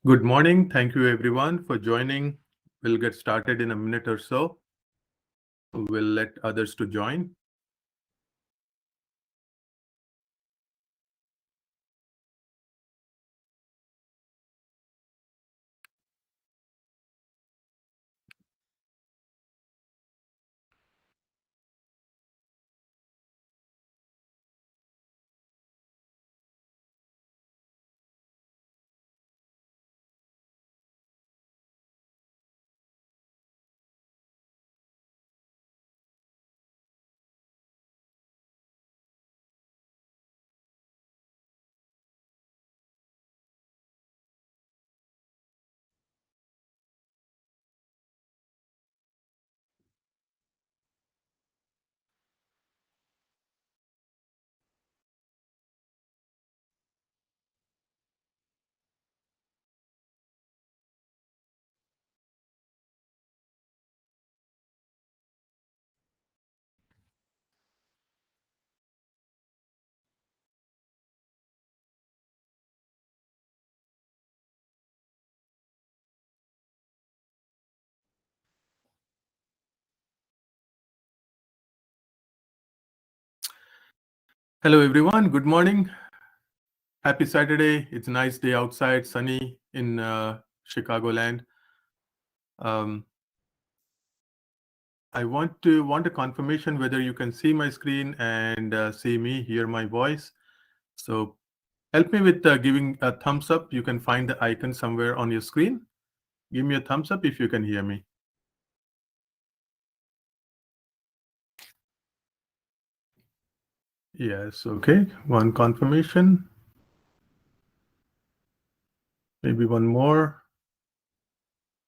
Good morning. Thank you everyone for joining. We'll get started in a minute or so. We'll let others to join. Hello everyone. Good morning. Happy Saturday. It's a nice day outside, sunny in Chicagoland. I want a confirmation whether you can see my screen and see me, hear my voice. So help me with giving a thumbs up. You can find the icon somewhere on your screen. Give me a thumbs up if you can hear me. Yes, okay. One confirmation. Maybe one more.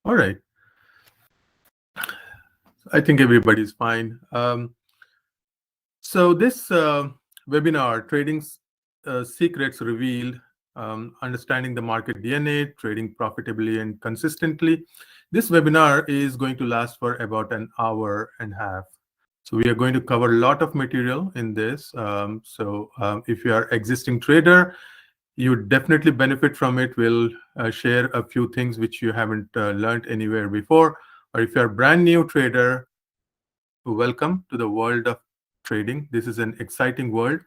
All right. I think everybody's fine. So this webinar, Trading Secrets Revealed, Understanding the Market DNA, Trading Profitably and Consistently. This webinar is going to last for about an hour and a half. So we are going to cover a lot of material in this. If you are existing trader, you would definitely benefit from it. We'll share a few things which you haven't learned anywhere before. Or if you're a brand new trader, welcome to the world of trading. This is an exciting world.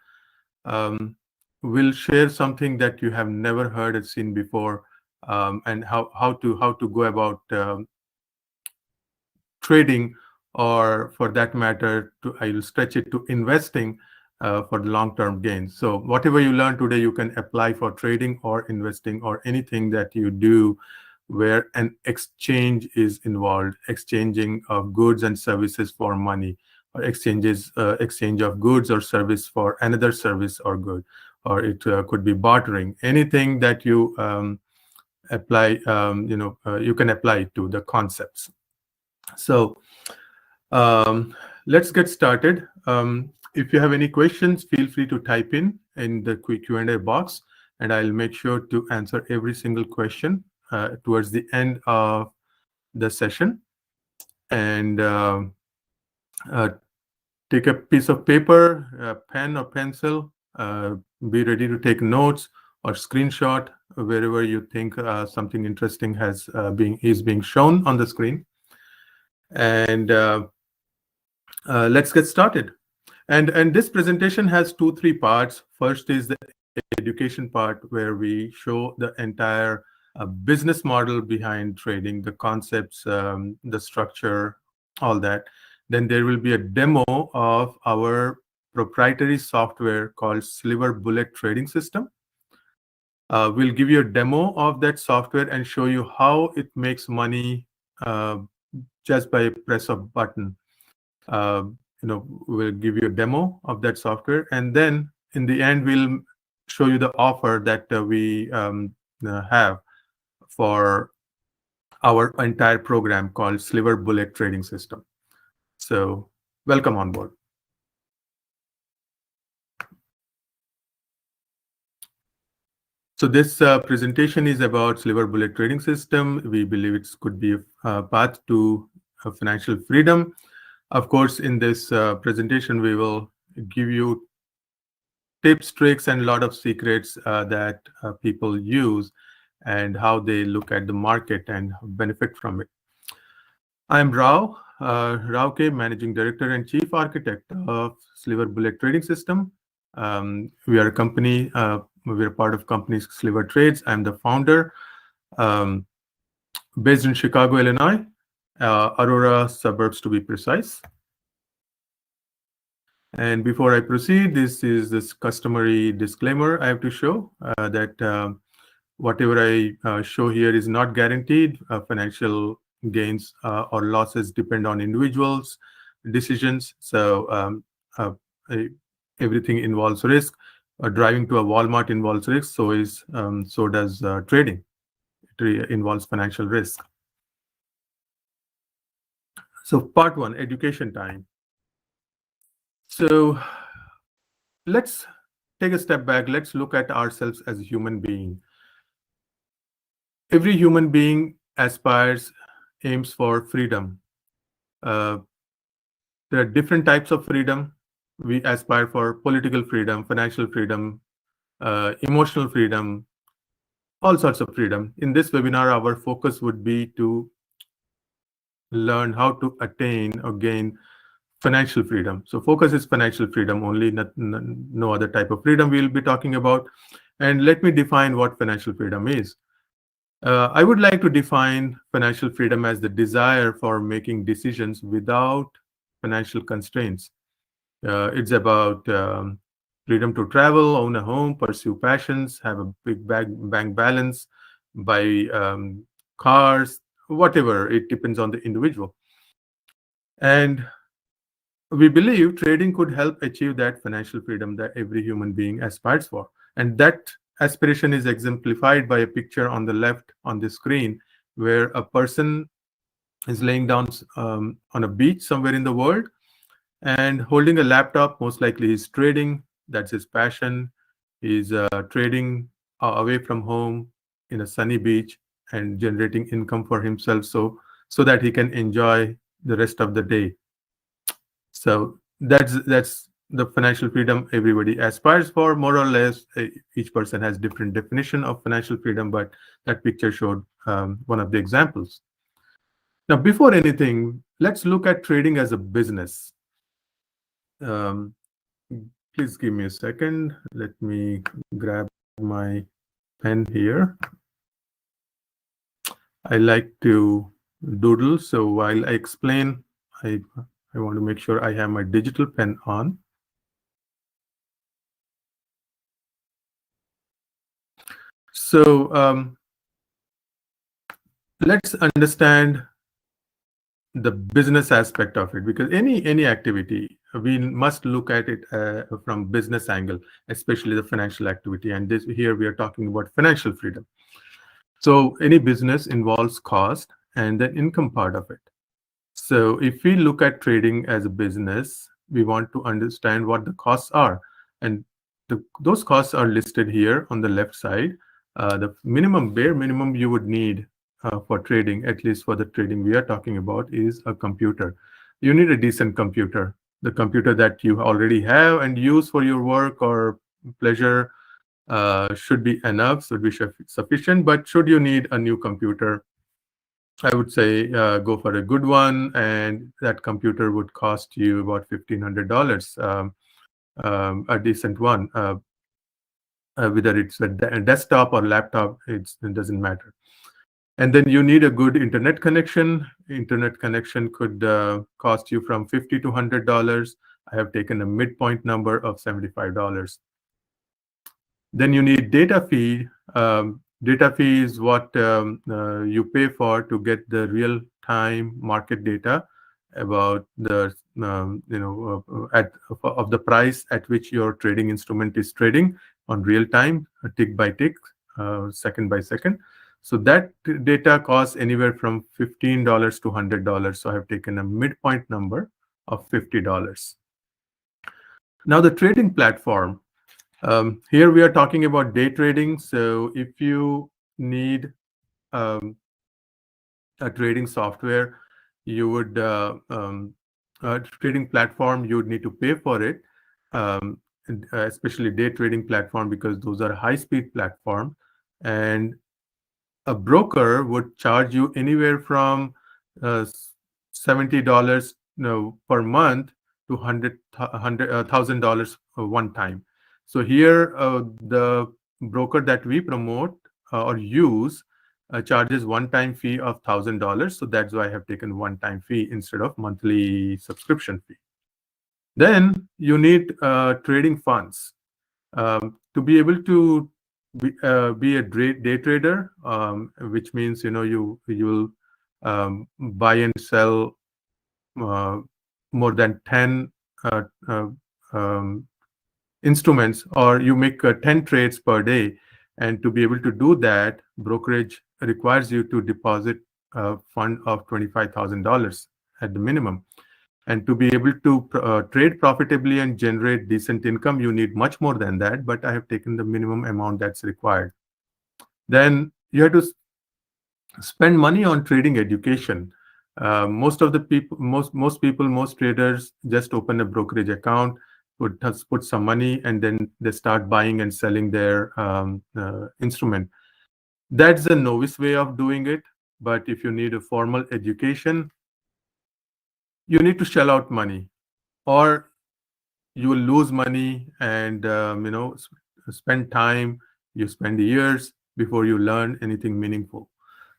We'll share something that you have never heard or seen before, and how to go about trading, or for that matter, I will stretch it to investing for the long-term gains. So whatever you learn today, you can apply for trading or investing or anything that you do where an exchange is involved, exchanging of goods and services for money, or exchange of goods or service for another service or good, or it could be bartering. Anything that you apply, you can apply it to the concepts. So let's get started. If you have any questions, feel free to type in the quick Q&A box, and I'll make sure to answer every single question towards the end of the session. And take a piece of paper, a pen or pencil, be ready to take notes or screenshot wherever you think something interesting is being shown on the screen. And let's get started. And this presentation has three parts. First is the education part, where we show the entire business model behind trading, the concepts, the structure, all that. Then there will be a demo of our proprietary software called Sliver Bullet Trading System. We'll give you a demo of that software and show you how it makes money just by a press of button. We'll give you a demo of that software, and then in the end we'll show you the offer that we have for our entire program called Sliver Bullet Trading System. So welcome on board. So this presentation is about Sliver Bullet Trading System. We believe it could be a path to financial freedom. Of course, in this presentation, we will give you tips, tricks, and a lot of secrets that people use. and how they look at the market and benefit from it. I'm Rao K, Managing Director and Chief Architect of Sliver Bullet Trading System. We are a company, we're part of company Sliver Trades. I'm the founder, based in Chicago, Illinois, Aurora suburbs to be precise. And before I proceed, this is this customary disclaimer I have to show that whatever I show here is not guaranteed. Financial gains or losses depend on individuals' decisions. So uh, everything involves risk. Driving to a Walmart involves risk. So does trading. It involves financial risk. So part one, education time. So let's take a step back. Let's look at ourselves as a human being. Every human being aspires, aims for freedom. There are different types of freedom. We aspire for political freedom, financial freedom, emotional freedom, all sorts of freedom. In this webinar, our focus would be to learn how to attain or gain financial freedom. So focus is financial freedom only, no other type of freedom we'll be talking about. And let me define what financial freedom is. I would like to define financial freedom as the desire for making decisions without financial constraints. It's about freedom to travel, own a home, pursue passions, have a big bank balance, buy cars, whatever. It depends on the individual. And we believe trading could help achieve that financial freedom that every human being aspires for. And that aspiration is exemplified by a picture on the left on the screen, where a person is laying down on a beach somewhere in the world and holding a laptop. Most likely he's trading. That's his passion. He's trading away from home in a sunny beach and generating income for himself so that he can enjoy the rest of the day. So that's the financial freedom everybody aspires for, more or less. Each person has different definition of financial freedom, but that picture showed one of the examples. Now, before anything, let's look at trading as a business. Please give me a second. Let me grab my pen here. I like to doodle, so while I explain, I want to make sure I have my digital pen on. So let's understand the business aspect of it, because any activity, we must look at it from business angle, especially the financial activity. And here we are talking about financial freedom. So any business involves cost and the income part of it. So if we look at trading as a business, we want to understand what the costs are. And those costs are listed here on the left side. The bare minimum you would need for trading, at least for the trading we are talking about, is a computer. You need a decent computer. The computer that you already have and use for your work or pleasure should be enough, should be sufficient. But should you need a new computer, I would say go for a good one, and that computer would cost you about $1,500, a decent one. Whether it's a desktop or laptop, it doesn't matter. And then you need a good internet connection. Internet connection could cost you from $50 to $100. I have taken a midpoint number of $75. Then you need data fee. Data fee is what you pay for to get the real-time market data about the of the price at which your trading instrument is trading on real time, tick by tick, second by second. So that data costs anywhere from $15 to $100. So I have taken a midpoint number of $50. Now the trading platform. Here we are talking about day trading. So if you need a trading software, you would trading platform, you would need to pay for it, especially day trading platform, because those are high-speed platform. And a broker would charge you anywhere from uh, $70 per month to $1,000 one time. So here, the broker that we promote or use charges one-time fee of $1,000. So that's why I have taken one-time fee instead of monthly subscription fee. Then you need trading funds to be able to be a day trader, which means you will buy and sell uh, more than 10 uh, uh, um, instruments, or you make 10 trades per day. And to be able to do that, brokerage requires you to deposit a fund of $25,000 at the minimum. And to be able to trade profitably and generate decent income, you need much more than that. But I have taken the minimum amount that's required. Then you have to spend money on trading education. Most of the people, most traders just open a brokerage account, put some money, and then they start buying and selling their instrument. That's a novice way of doing it. But if you need a formal education, you need to shell out money, or you will lose money and spend time. You spend years before you learn anything meaningful.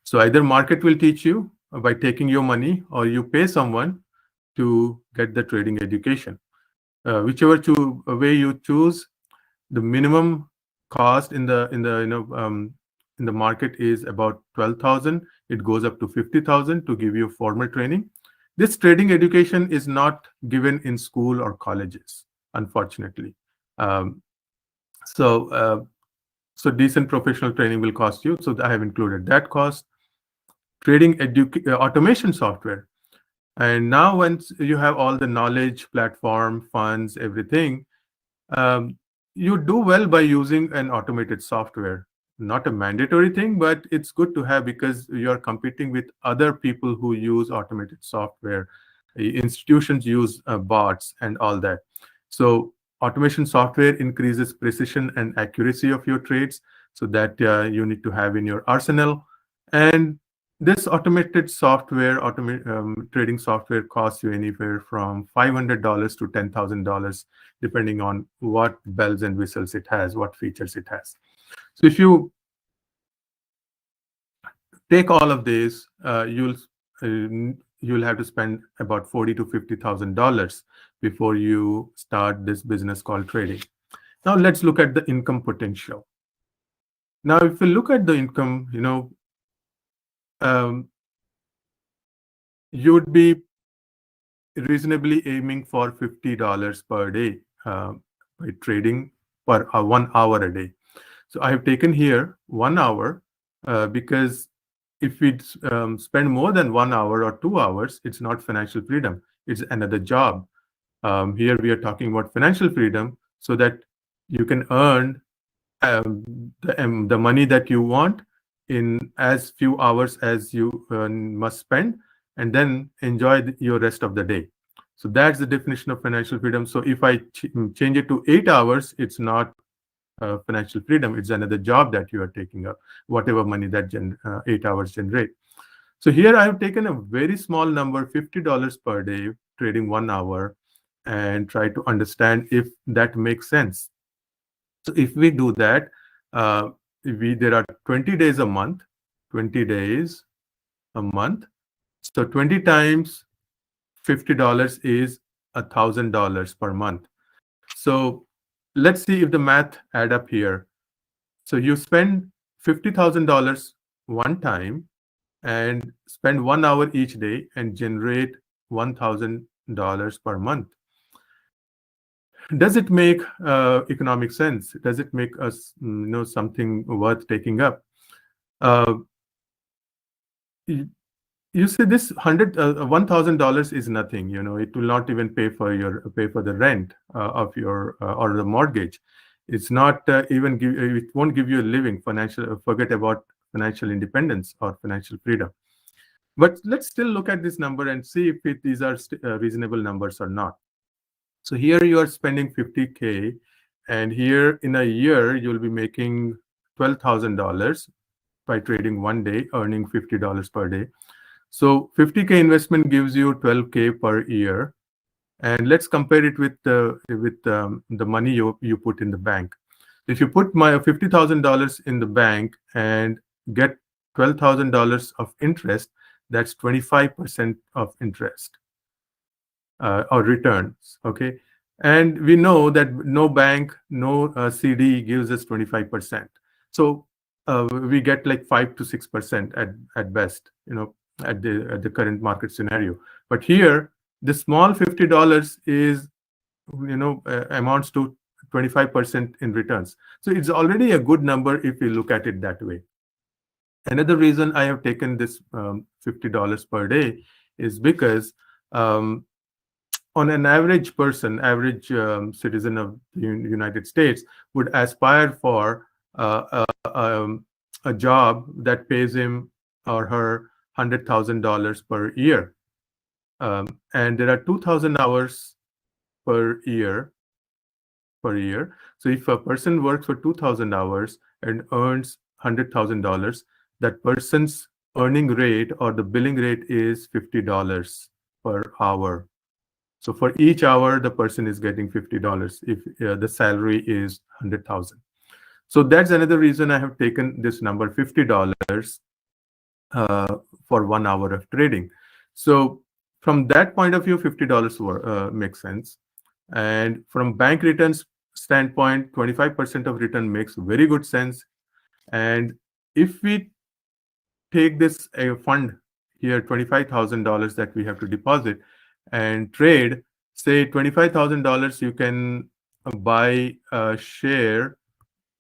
So either market will teach you by taking your money, or you pay someone to get the trading education. Whichever way you choose, the minimum cost in the market is about 12,000. It goes up to 50,000 to give you formal training. This trading education is not given in school or colleges, unfortunately. Um, so, so decent professional training will cost you. So I have included that cost. Trading automation software. And now once you have all the knowledge, platform, funds, everything, um, you do well by using an automated software. Not a mandatory thing, but it's good to have because you're competing with other people who use automated software. Institutions use bots and all that. So automation software increases precision and accuracy of your trades, so that you need to have in your arsenal. And this automated software, trading software, costs you anywhere from $500 to $10,000, depending on what bells and whistles it has, what features it has. So if you take all of these, you'll have to spend about $40,000 to $50,000 before you start this business called trading. Now let's look at the income potential. Now, if you look at the income, you would be reasonably aiming for $50 per day by trading per 1 hour a day. So I have taken here 1 hour because if we spend more than 1 hour or 2 hours, it's not financial freedom. It's another job. Here we are talking about financial freedom, so that you can earn the money that you want in as few hours as you must spend, and then enjoy your rest of the day. So that's the definition of financial freedom. So if I change it to 8 hours, it's not financial freedom. It's another job that you are taking up, whatever money that 8 hours generate. So here I have taken a very small number, $50 per day, trading 1 hour, and try to understand if that makes sense. So if we do that, there are 20 days a month, 20 days a month. So 20 times $50 is $1,000 per month. So let's see if the math add up here. So you spend $50,000 one time and spend 1 hour each day and generate $1,000 per month. Does it make economic sense? Does it make us something worth taking up? You say this $1,000 is nothing. It will not even pay for the rent of your or the mortgage. It's not even it won't give you a living. Forget about financial independence or financial freedom. But let's still look at this number and see if these are reasonable numbers or not. So here you are spending 50K, and here in a year you'll be making $12,000. by trading one day, earning $50 per day. So 50K investment gives you 12K per year. And let's compare it with the money you put in the bank. If you put my $50,000 in the bank and get $12,000 of interest, that's 25% of interest or returns. Okay, and we know that no bank, no CD gives us 25%. So we get like 5 to 6% at best. At the current market scenario. But here, the small $50 is amounts to 25% in returns. So it's already a good number if you look at it that way. Another reason I have taken this $50 per day is because on an average person, average citizen of the United States would aspire for a job that pays him or her $100,000 per year. And there are 2,000 hours per year. So if a person works for 2,000 hours and earns $100,000, that person's earning rate or the billing rate is $50 per hour. So for each hour, the person is getting $50 if the salary is 100,000. So that's another reason I have taken this number, $50 for 1 hour of trading. So from that point of view, $50 makes sense. And from bank returns standpoint, 25% of return makes very good sense. And if we take this fund here, $25,000 that we have to deposit and trade, say $25,000, you can buy a share,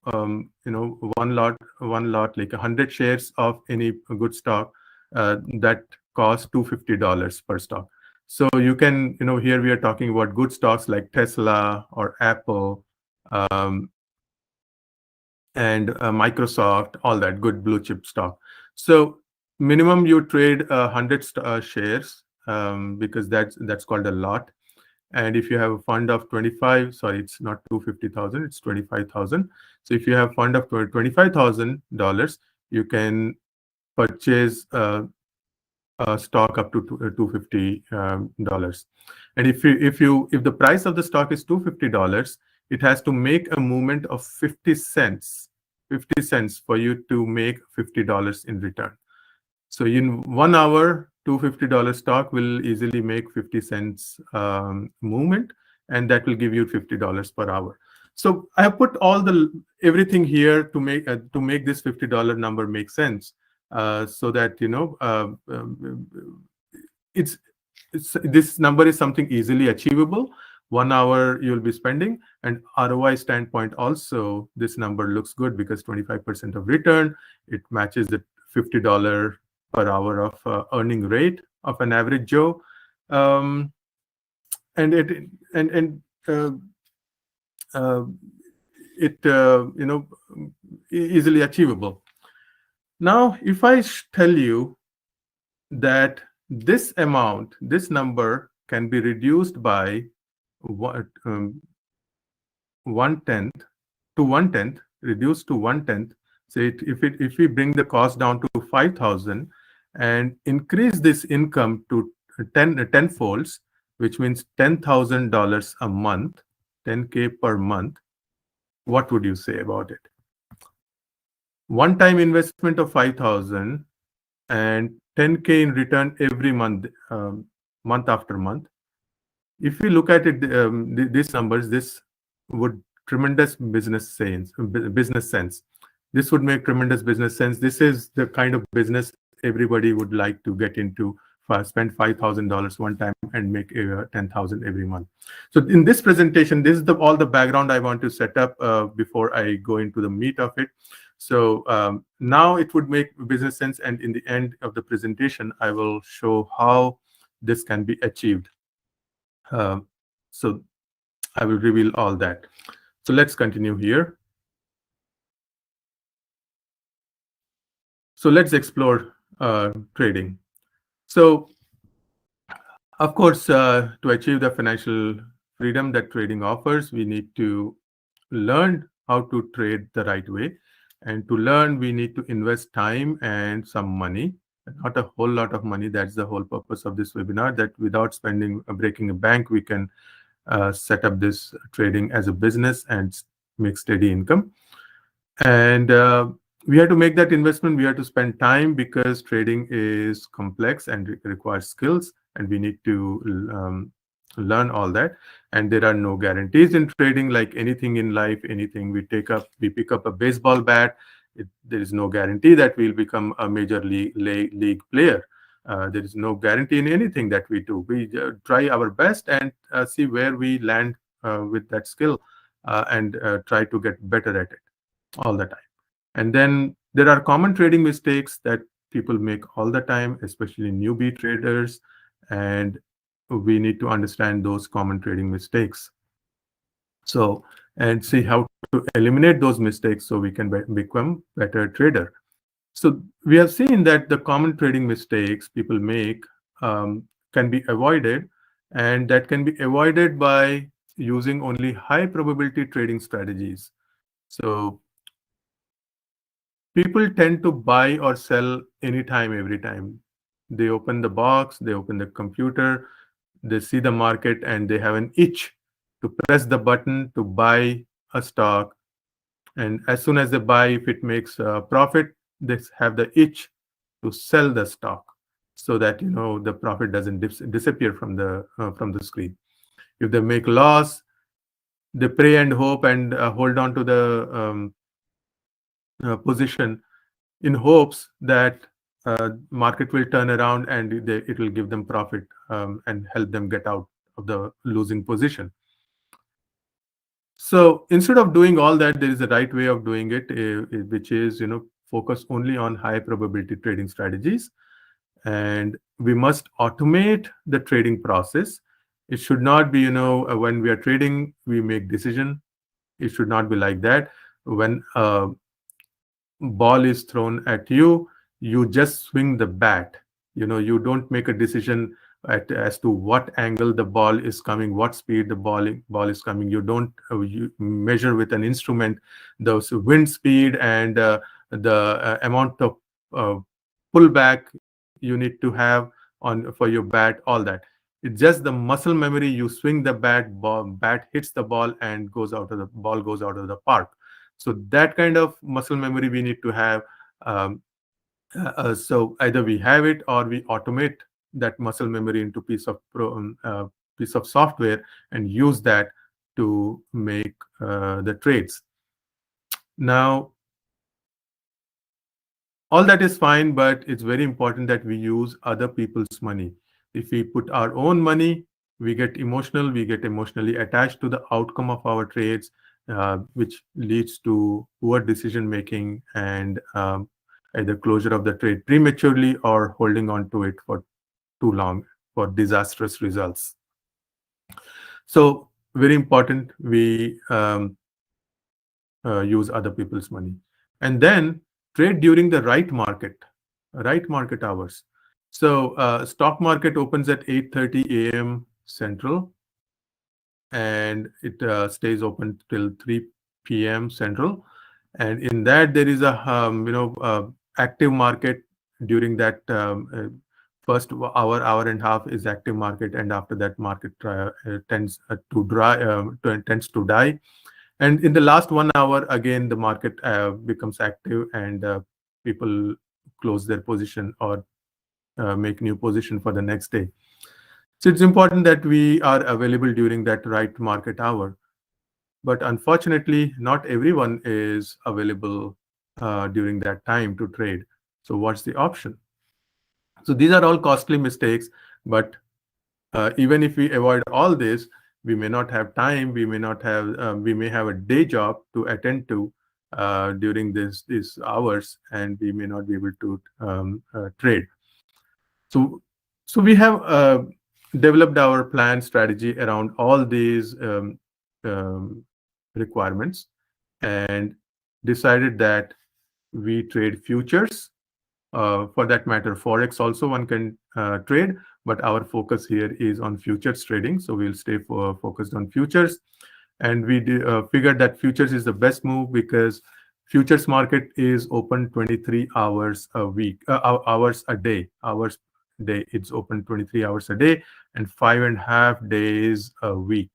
one lot, like 100 shares of any good stock that costs $250 per stock. So you can, here we are talking about good stocks like Tesla or Apple and Microsoft, all that good blue chip stock. So minimum you trade 100 shares because that's called a lot. And if you have a fund of 25, sorry, it's not 250,000, it's 25,000. So if you have fund of $25,000, you can purchase a stock up to $250. And if the price of the stock is $250, it has to make a movement of 50 cents for you to make $50 in return. So in 1 hour, $250 stock will easily make 50 cents movement, and that will give you $50 per hour. So I have put everything here to make this $50 number make sense, so that this number is something easily achievable. 1 hour you'll be spending, and ROI standpoint also, this number looks good because 25% of return, it matches the $50 per hour of earning rate of an average Joe, and easily achievable. Now, if I tell you that this number can be reduced by 1/10 to 1/10, reduced to 1/10. Say if we bring the cost down to 5,000 and increase this income to 10 folds, which means $10,000 a month, 10K per month, what would you say about it? One-time investment of 5,000 and 10K in return every month, month after month. If we look at it, these numbers, this would tremendous business sense. This would make tremendous business sense. This is the kind of business everybody would like to get into. Spend $5,000 one time and make $10,000 every month. So in this presentation, this is all the background I want to set up before I go into the meat of it. So now it would make business sense, and in the end of the presentation, I will show how this can be achieved. So I will reveal all that. So let's continue here. So let's explore trading. So, of course, to achieve the financial freedom that trading offers, we need to learn how to trade the right way. And to learn, we need to invest time and some money, not a whole lot of money. That's the whole purpose of this webinar, that without spending, breaking a bank, we can set up this trading as a business and make steady income. And we have to make that investment. We have to spend time because trading is complex and requires skills, and we need to learn all that. And there are no guarantees in trading. Like anything in life, anything we pick up a baseball bat, there is no guarantee that we'll become a major league player. There is no guarantee in anything that we do. We try our best and see where we land with that skill, and try to get better at it all the time. And then there are common trading mistakes that people make all the time, especially newbie traders, and we need to understand those common trading mistakes. So, and see how to eliminate those mistakes so we can become better trader. So we have seen that the common trading mistakes people make can be avoided, and that can be avoided by using only high probability trading strategies. So people tend to buy or sell anytime, every time. They open the box, they open the computer, they see the market, and they have an itch to press the button to buy a stock. And as soon as they buy, if it makes a profit, they have the itch to sell the stock, so that the profit doesn't disappear from the screen. If they make loss, they pray and hope and hold on to the position in hopes that market will turn around and it will give them profit, and help them get out of the losing position. So instead of doing all that, there is a right way of doing it, which is focus only on high probability trading strategies. And we must automate the trading process. It should not be when we are trading, we make decision. It should not be like that. When ball is thrown at you, you just swing the bat. You don't make a decision as to what angle the ball is coming, what speed the ball is coming. You don't you measure with an instrument the wind speed and the amount of pullback you need to have for your bat, all that. It's just the muscle memory. You swing the bat hits the ball and ball goes out of the park. So that kind of muscle memory we need to have. So either we have it or we automate that muscle memory into piece of software and use that to make the trades. Now, all that is fine, but it's very important that we use other people's money. If we put our own money, we get emotionally attached to the outcome of our trades, which leads to poor decision making and either closure of the trade prematurely or holding on to it for too long for disastrous results. So very important, we use other people's money. And then trade during the right market hours. So stock market opens at 8:30 a.m. Central, and it stays open till 3 p.m. Central. And in that, there is a active market during that first hour and a half is active market, and after that market tends to die. And in the last 1 hour, again, the market becomes active, and people close their position or make new position for the next day. So it's important that we are available during that right market hour. But unfortunately, not everyone is available during that time to trade. So what's the option? So these are all costly mistakes, but even if we avoid all this, we may not have time. We may have a day job to attend to during these hours, and we may not be able to trade. So we have developed our plan strategy around all these requirements, and decided that we trade futures. For that matter, forex also one can trade, but our focus here is on futures trading. So we'll stay focused on futures, and we figured that futures is the best move because Futures market is open 23 hours a week, hours a day, hours day. It's open 23 hours a day and 5.5 days a week.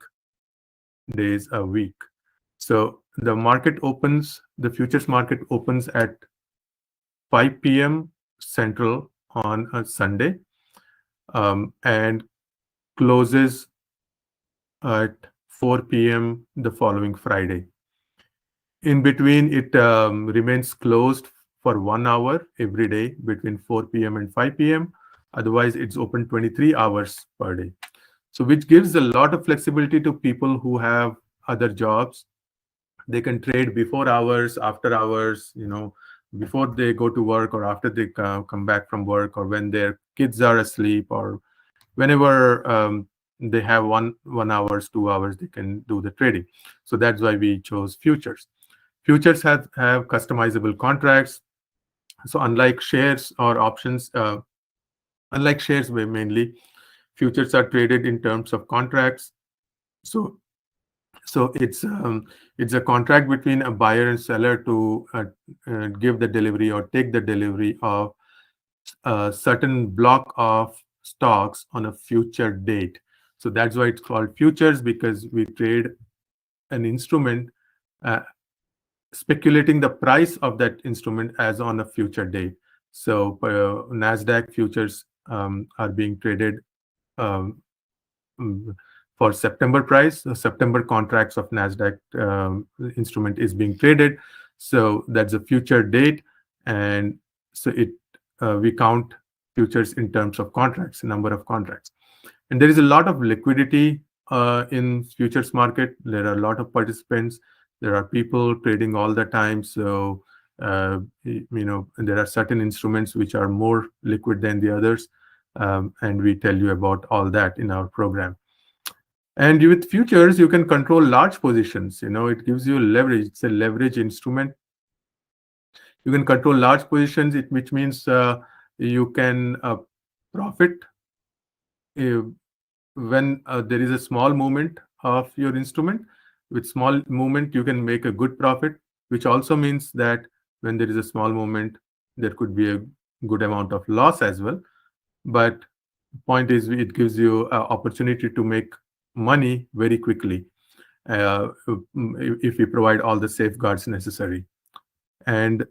So the futures market opens at 5 p.m. Central on a Sunday, and closes at 4 p.m. the following Friday. In between, it remains closed for 1 hour every day between 4 p.m. and 5 p.m. Otherwise, it's open 23 hours per day. So which gives a lot of flexibility to people who have other jobs. They can trade before hours, after hours, before they go to work or after they come back from work, or when their kids are asleep, or whenever they have 1 hours, 2 hours, they can do the trading. So that's why we chose futures. Futures have customizable contracts. So unlike shares or options, unlike shares, where mainly futures are traded in terms of contracts. So it's a contract between a buyer and seller to give the delivery or take the delivery of a certain block of stocks on a future date. So that's why it's called futures, because we trade an instrument speculating the price of that instrument as on a future date. So NASDAQ futures are being traded um, for September price. The September contracts of NASDAQ instrument is being traded. So that's a future date. And so we count futures in terms of contracts, number of contracts. And there is a lot of liquidity in futures market. There are a lot of participants. There are people trading all the time. So, there are certain instruments which are more liquid than the others. And we tell you about all that in our program. And with futures, you can control large positions. It gives you leverage. It's a leverage instrument. You can control large positions, which means you can profit when there is a small movement of your instrument. With small movement, you can make a good profit, which also means that when there is a small movement, there could be a good amount of loss as well. But the point is, it gives you an opportunity to make money very quickly if we provide all the safeguards necessary. And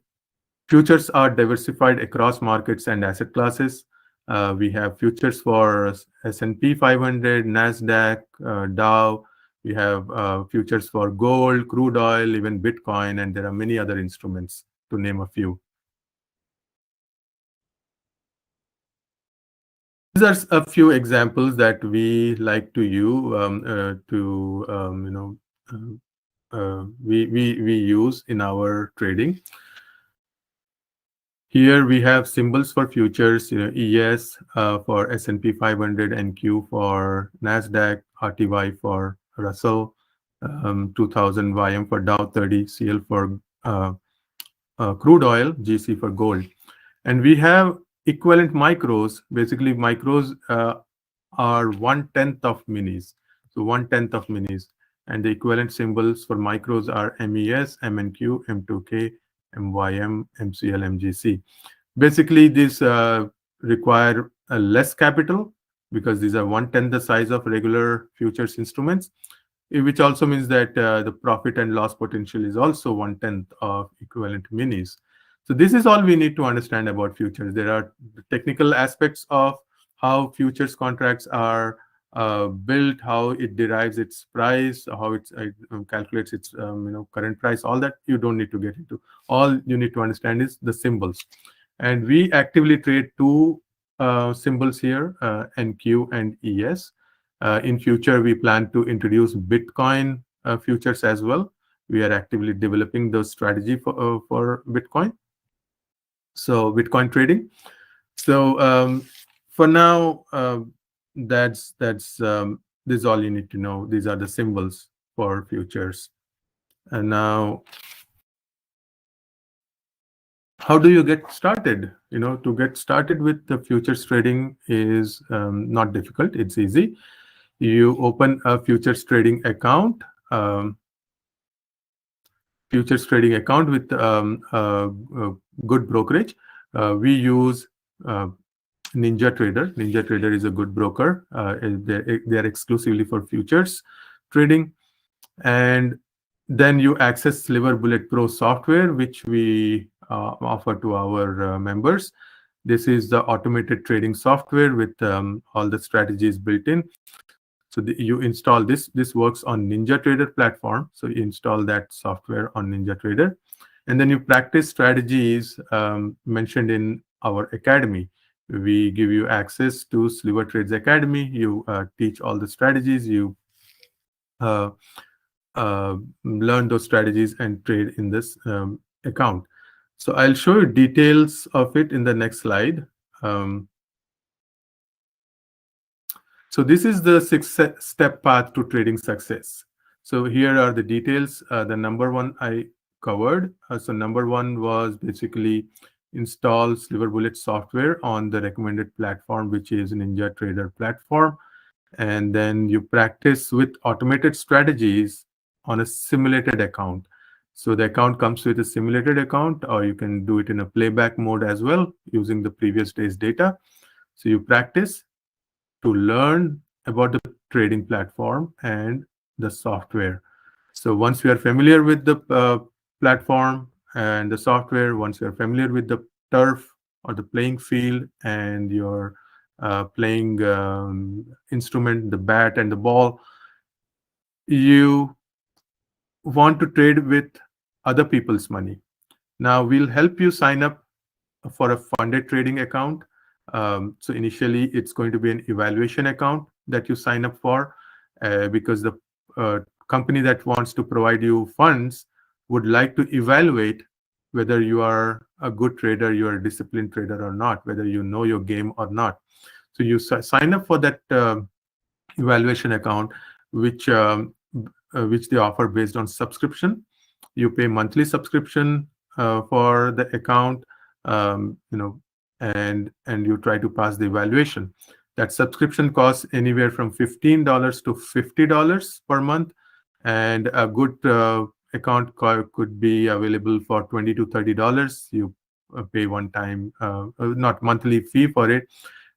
futures are diversified across markets and asset classes. We have futures for S&P 500, NASDAQ, Dow. We have futures for gold, crude oil, even Bitcoin, and there are many other instruments, to name a few. These are a few examples that we like to use we use in our trading. Here we have symbols for futures, ES for S&P 500, NQ for NASDAQ, RTY for Russell, 2000 YM for Dow 30, CL for crude oil, GC for gold. And we have equivalent micros. Basically, micros are 1/10 of minis. So 1/10 of minis. And the equivalent symbols for micros are MES, MNQ, M2K, MYM, MCL, MGC. Basically, these require less capital because these are 1/10 the size of regular futures instruments, which also means that the profit and loss potential is also 1/10 of equivalent minis. So this is all we need to understand about futures. There are technical aspects of how futures contracts are built, how it derives its price, how it calculates its current price. All that you don't need to get into. All you need to understand is the symbols. And we actively trade two symbols here, NQ and ES. In future, we plan to introduce Bitcoin futures as well. We are actively developing those strategy for Bitcoin. So Bitcoin trading. So for now, this is all you need to know. These are the symbols for futures. And now, how do you get started? To get started with the futures trading is not difficult. It's easy. You open a futures trading account. futures trading account with good brokerage. We use Ninja Trader. Ninja Trader is a good broker. They are exclusively for futures trading. And then you access Sliver Bullet Pro software, which we offer to our members. This is the automated trading software with all the strategies built in. So you install this. This works on Ninja Trader platform. So you install that software on Ninja Trader, and then you practice strategies mentioned in our academy. We give you access to Sliver Trades Academy. You teach all the strategies. You uh, learn those strategies and trade in this account. So I'll show you details of it in the next slide. Um, so this is the six-step path to trading success. So here are the details. The number one I covered. So number one was basically install Sliver Bullet software on the recommended platform, which is Ninja Trader platform. And then you practice with automated strategies on a simulated account. So the account comes with a simulated account, or you can do it in a playback mode as well using the previous day's data. So you practice to learn about the trading platform and the software. So once you are familiar with the platform and the software, once you are familiar with the turf or the playing field and your playing instrument, the bat and the ball, you want to trade with other people's money. Now we'll help you sign up for a funded trading account. So initially, it's going to be an evaluation account that you sign up for because the company that wants to provide you funds would like to evaluate whether you are a good trader, you are a disciplined trader or not, whether you know your game or not. So you sign up for that evaluation account, which they offer based on subscription. You pay monthly subscription for the account, and you try to pass the evaluation. That subscription costs anywhere from $15 to $50 per month, and a good account could be available for $20 to $30. You pay one time, not monthly fee for it,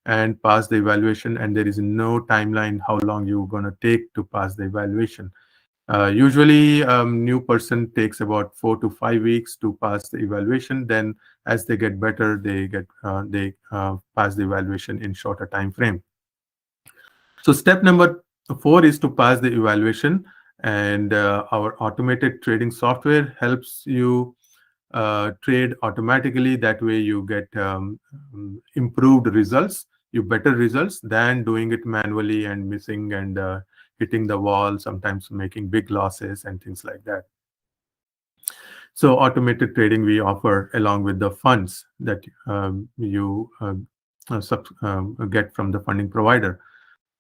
and pass the evaluation, and there is no timeline how long you're going to take to pass the evaluation. Usually, new person takes about 4 to 5 weeks to pass the evaluation. Then, as they get better, they pass the evaluation in shorter time frame. So, step number 4 is to pass the evaluation, and our automated trading software helps you trade automatically. That way, you get improved results, better results than doing it manually and missing and hitting the wall, sometimes making big losses and things like that. So automated trading we offer along with the funds that you get from the funding provider.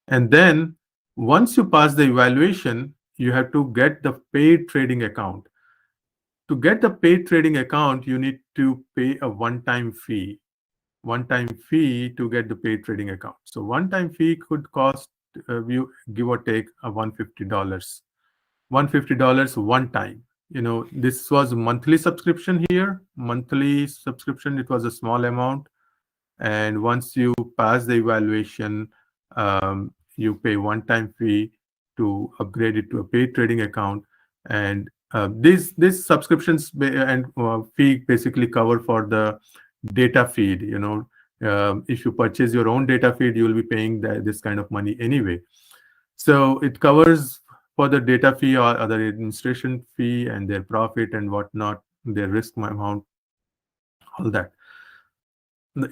And then once you pass the evaluation, you have to get the paid trading account. To get the paid trading account, you need to pay a one-time fee. One-time fee to get the paid trading account. So one-time fee could cost you give or take $150. $150 one time. This was monthly subscription here. Monthly subscription, it was a small amount. And once you pass the evaluation, you pay one-time fee to upgrade it to a paid trading account. And these subscriptions and fee basically cover for the data feed. If you purchase your own data feed, you will be paying this kind of money anyway. So it covers for the data fee or other administration fee and their profit and whatnot, their risk amount, all that.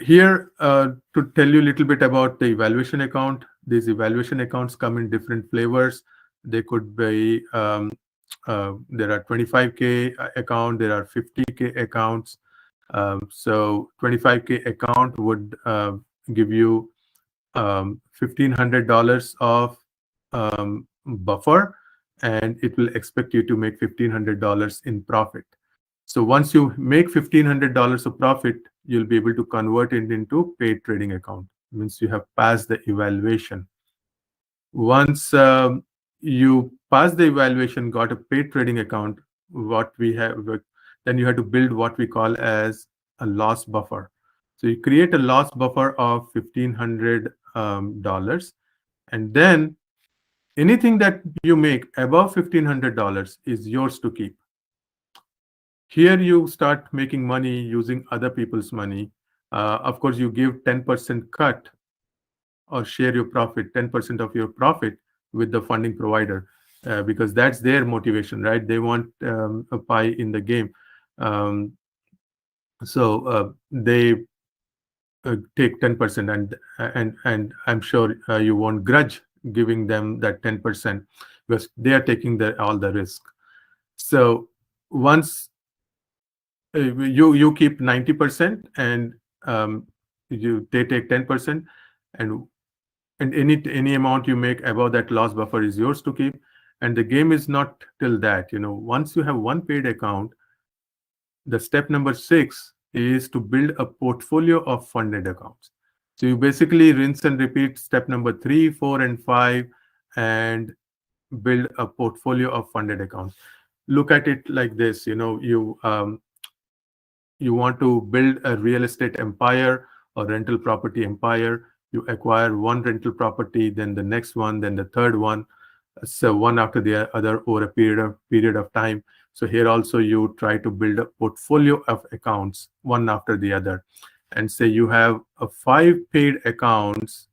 Here, to tell you a little bit about the evaluation account, these evaluation accounts come in different flavors. They could be, there are 25K account, there are 50K accounts. So 25K account would give you $1,500 of buffer, and it will expect you to make $1,500 in profit. So once you make $1,500 of profit, you'll be able to convert it into paid trading account. It means you have passed the evaluation. Once you pass the evaluation, got a paid trading account, what we have, then you have to build what we call as a loss buffer. So you create a loss buffer of $1,500, and then anything that you make above $1,500 is yours to keep. Here you start making money using other people's money. Of course, you give 10% cut or share your profit, 10% of your profit with the funding provider, because that's their motivation, right? They want a pie in the game. Um, so they take 10%, and I'm sure you won't grudge giving them that 10% because they are taking all the risk. So once you keep 90%, and they take 10%, and any amount you make above that loss buffer is yours to keep. And the game is not till that. Once you have one paid account, the step number 6 is to build a portfolio of funded accounts. So you basically rinse and repeat step number 3, 4, and 5, and build a portfolio of funded accounts. Look at it like this. You want to build a real estate empire or rental property empire. You acquire one rental property, then the next one, then the third one, so one after the other over a period of time. So here also you try to build a portfolio of accounts one after the other, and say you have 5 paid accounts.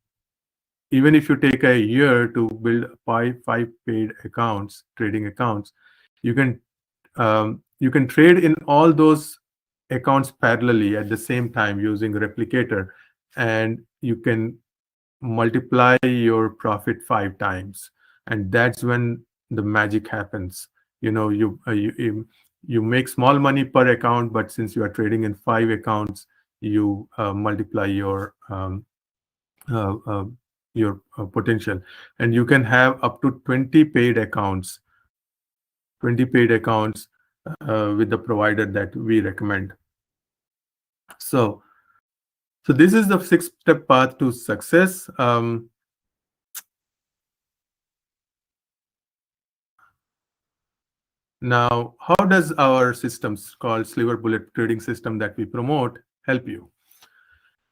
Even if you take a year to build five paid accounts, trading accounts, you can trade in all those accounts parallelly at the same time using replicator, and you can multiply your profit 5 times, and that's when the magic happens. You make small money per account, but since you are trading in 5 accounts, you multiply uh, uh, your potential, and you can have up to 20 paid accounts with the provider that we recommend. So this is the 6-step path to success. Now, how does our systems called Sliver Bullet trading system that we promote help you?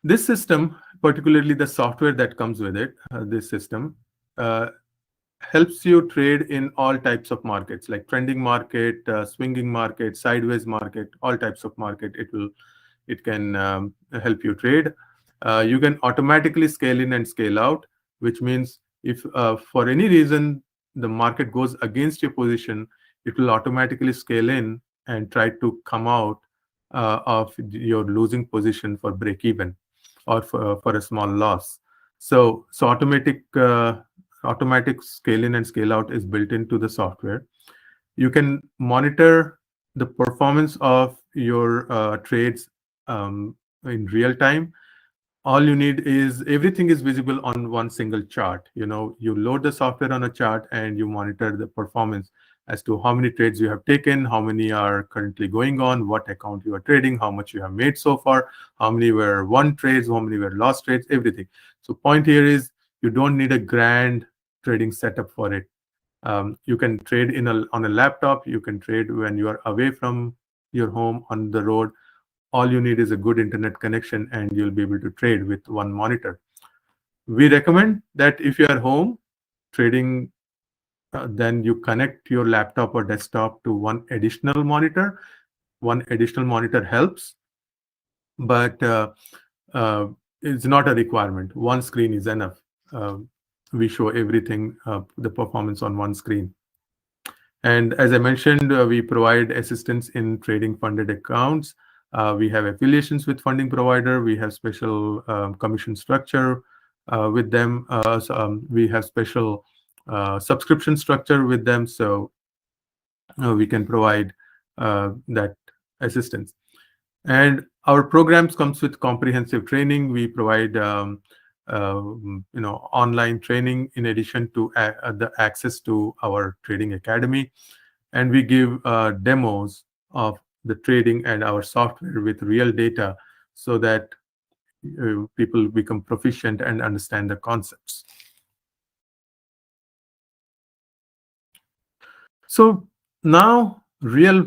This system, particularly the software that comes with it, this system uh, helps you trade in all types of markets, like trending market, swinging market, sideways market, all types of market. It can help you trade. You can automatically scale in and scale out, which means if for any reason the market goes against your position, it will automatically scale in and try to come out of your losing position for break even, or for a small loss. So automatic scale in and scale out is built into the software. You can monitor the performance of your trades in real time. All you need is everything is visible on one single chart. You load the software on a chart and you monitor the performance as to how many trades you have taken, how many are currently going on, what account you are trading, how much you have made so far, how many were won trades, how many were lost trades, everything. So point here is you don't need a grand trading setup for it. You can trade on a laptop. You can trade when you are away from your home on the road. All you need is a good internet connection, and you'll be able to trade with one monitor. We recommend that if you are home trading, then you connect your laptop or desktop to one additional monitor. One additional monitor helps, but uh, it's not a requirement. One screen is enough. We show everything, the performance on one screen. And as I mentioned, we provide assistance in trading funded accounts. We have affiliations with funding provider. We have special commission structure with them. We have special subscription structure with them. So we can provide that assistance. And our programs comes with comprehensive training. We provide online training in addition to the access to our trading academy, and we give demos of the trading and our software with real data, so that people become proficient and understand the concepts. So now real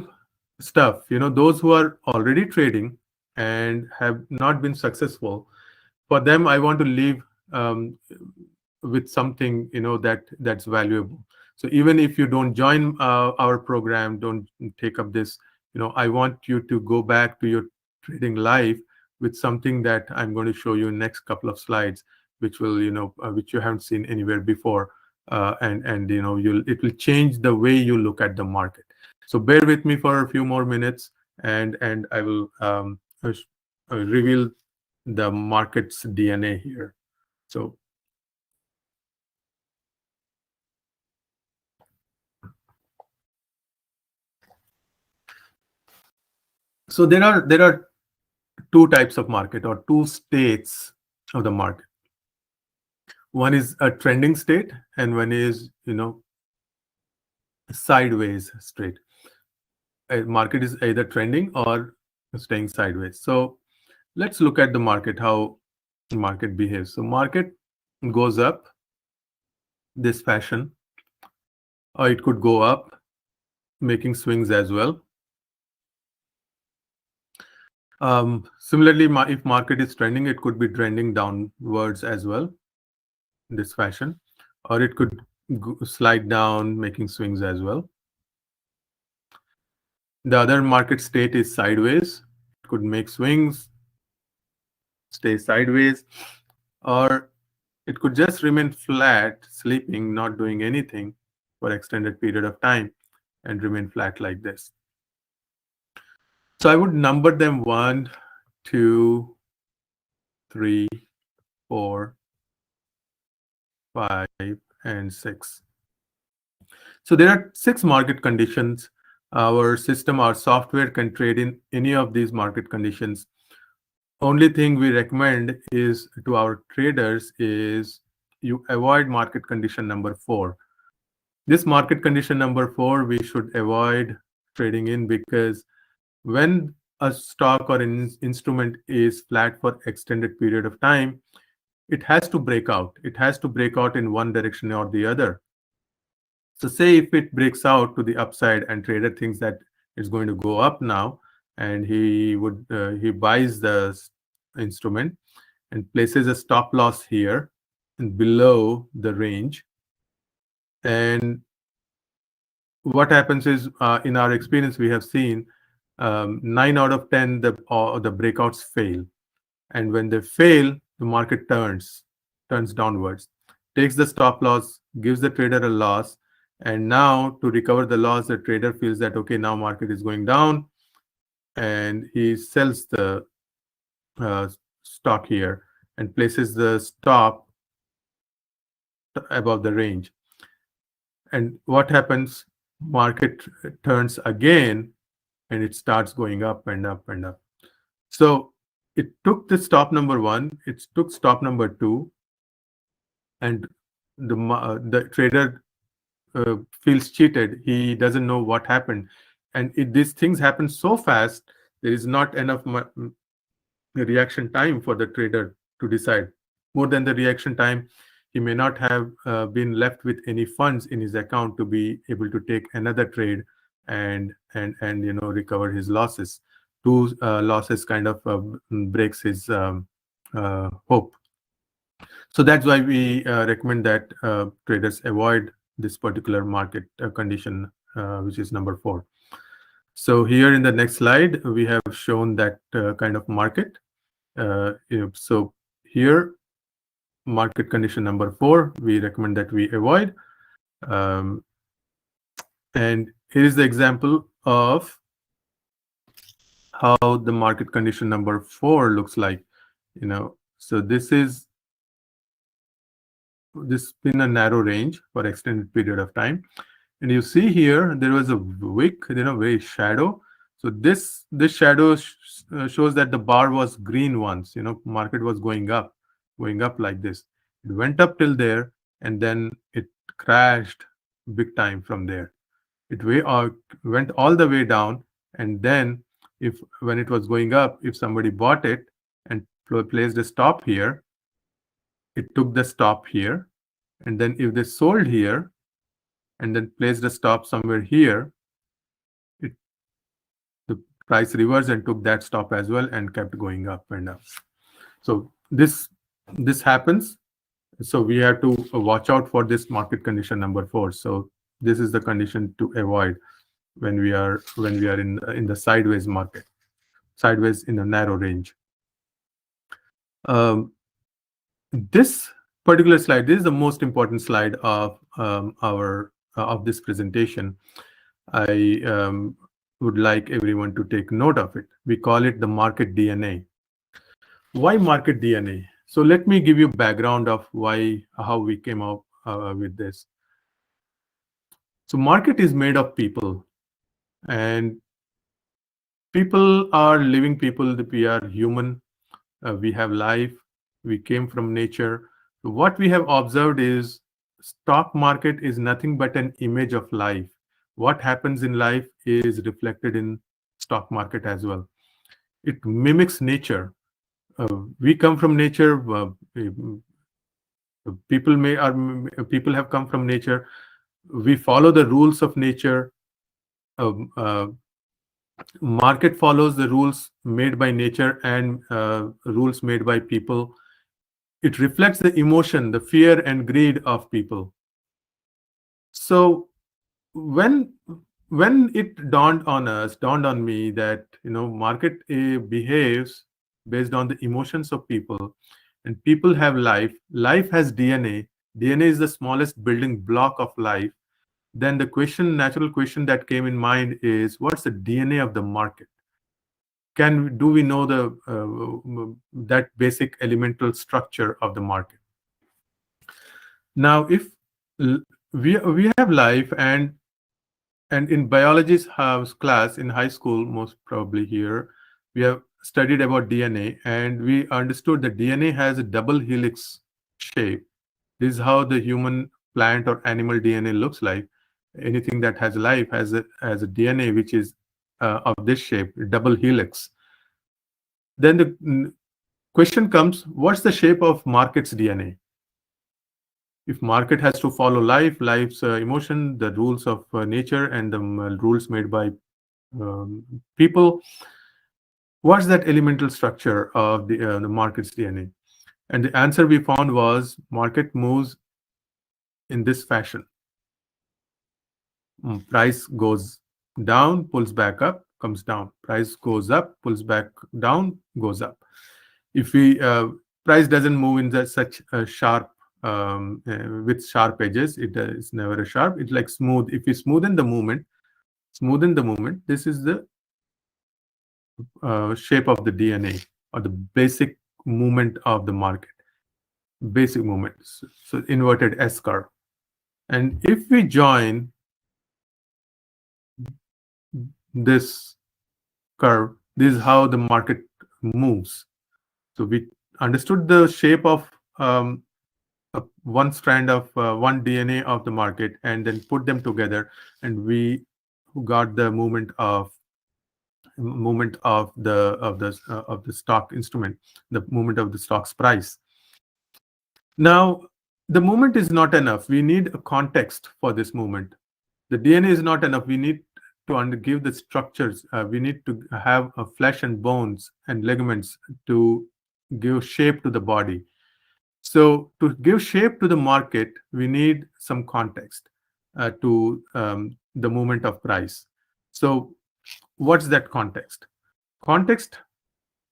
stuff, those who are already trading and have not been successful, for them I want to leave um, with something that's valuable. So even if you don't join our program, don't take up this, I want you to go back to your trading life with something that I'm going to show you in next couple of slides, which will which you haven't seen anywhere before, and you'll it will change the way you look at the market. So bear with me for a few more minutes, and I will reveal the market's DNA here. So there are two types of market, or two states of the market. One is a trending state, and one is sideways state. A market is either trending or staying sideways. So let's look at the market, how the market behaves. So market goes up this fashion, or it could go up making swings as well. Similarly, if market is trending, it could be trending downwards as well, this fashion, or it could slide down making swings as well. The other market state is sideways. It could make swings, stay sideways, or it could just remain flat, sleeping, not doing anything for extended period of time, and remain flat like this. So I would number them 1, 2, 3, 4, 5, and 6. So there are 6 market conditions. Our system, our software can trade in any of these market conditions. Only thing we recommend is to our traders is you avoid market condition number 4. This market condition number 4 we should avoid trading in, because when a stock or an instrument is flat for extended period of time, it has to break out. It has to break out in one direction or the other. So say if it breaks out to the upside and trader thinks that it's going to go up now, and he buys the instrument and places a stop loss here and below the range. And what happens is, in our experience, we have seen 9 out of 10 the breakouts fail, and when they fail, the market turns downwards, takes the stop loss, gives the trader a loss, and now to recover the loss, the trader feels that okay, now market is going down, and he sells the stock here and places the stop above the range. And what happens? Market turns again, and it starts going up and up and up. So it took the stop number 1, it took stop number 2, and the trader feels cheated. He doesn't know what happened, and these things happen so fast. There is not enough reaction time for the trader to decide. More than the reaction time, he may not have been left with any funds in his account to be able to take another trade and recover his losses. Two losses kind of breaks his hope. So that's why we recommend that traders avoid this particular market condition, which is number 4. So here in the next slide, we have shown that kind of market. So here, market condition number 4, we recommend that we avoid. And here is the example of how the market condition number 4 looks like. So this been a narrow range for extended period of time, and you see here there was a wick, very shadow. So this shadow shows that the bar was green once. Market was going up like this. It went up till there, and then it crashed big time from there. It went all the way down, and then when it was going up, if somebody bought it and placed a stop here, it took the stop here, and then if they sold here and then placed a stop somewhere here, it Price reversed and took that stop as well and kept going up and up. So this happens. So we have to watch out for this market condition number 4. So this is the condition to avoid when we are in the sideways market, sideways in a narrow range. Um, this particular slide, this is the most important slide of our of this presentation. I would like everyone to take note of it. We call it the market DNA. Why market DNA? So let me give you background of how we came up with this. So market is made of people, and people are living people. We are human. We have life. We came from nature. What we have observed is stock market is nothing but an image of life. What happens in life is reflected in stock market as well. It mimics nature. We come from nature. People have come from nature. We follow the rules of nature. Market follows the rules made by nature and rules made by people. It reflects the emotion, the fear and greed of people. So when it dawned on me that market behaves based on the emotions of people, and people have life. Life has DNA. DNA is the smallest building block of life. Then the natural question that came in mind is, what's the DNA of the market? Do we know that basic elemental structure of the market? Now, if we have life, and in biology's class in high school, most probably here, we have studied about DNA, and we understood that DNA has a double helix shape. This is how the human, plant, or animal DNA looks like. Anything that has life has a DNA which is of this shape, double helix. Then the question comes, what's the shape of market's DNA? If market has to follow life's emotion, the rules of nature, and the rules made by people, what's that elemental structure of the market's DNA? And the answer we found was market moves in this fashion. Price goes down, pulls back up, comes down. Price goes up, pulls back down, goes up. If price doesn't move in such a sharp with sharp edges, it is never a sharp. It's like smooth. If you smoothen the movement, this is the shape of the DNA, or the basic movement of the market. Basic movement. So inverted S curve. And if we join this curve, this is how the market moves. So we understood the shape of one strand of one DNA of the market, and then put them together, and we got the movement of the stock instrument, the movement of the stock's price. Now, the movement is not enough. We need a context for this movement. The DNA is not enough. We need to give the structures. We need to have flesh and bones and ligaments to give shape to the body. So to give shape to the market, we need some context to the movement of price. So what's that context? Context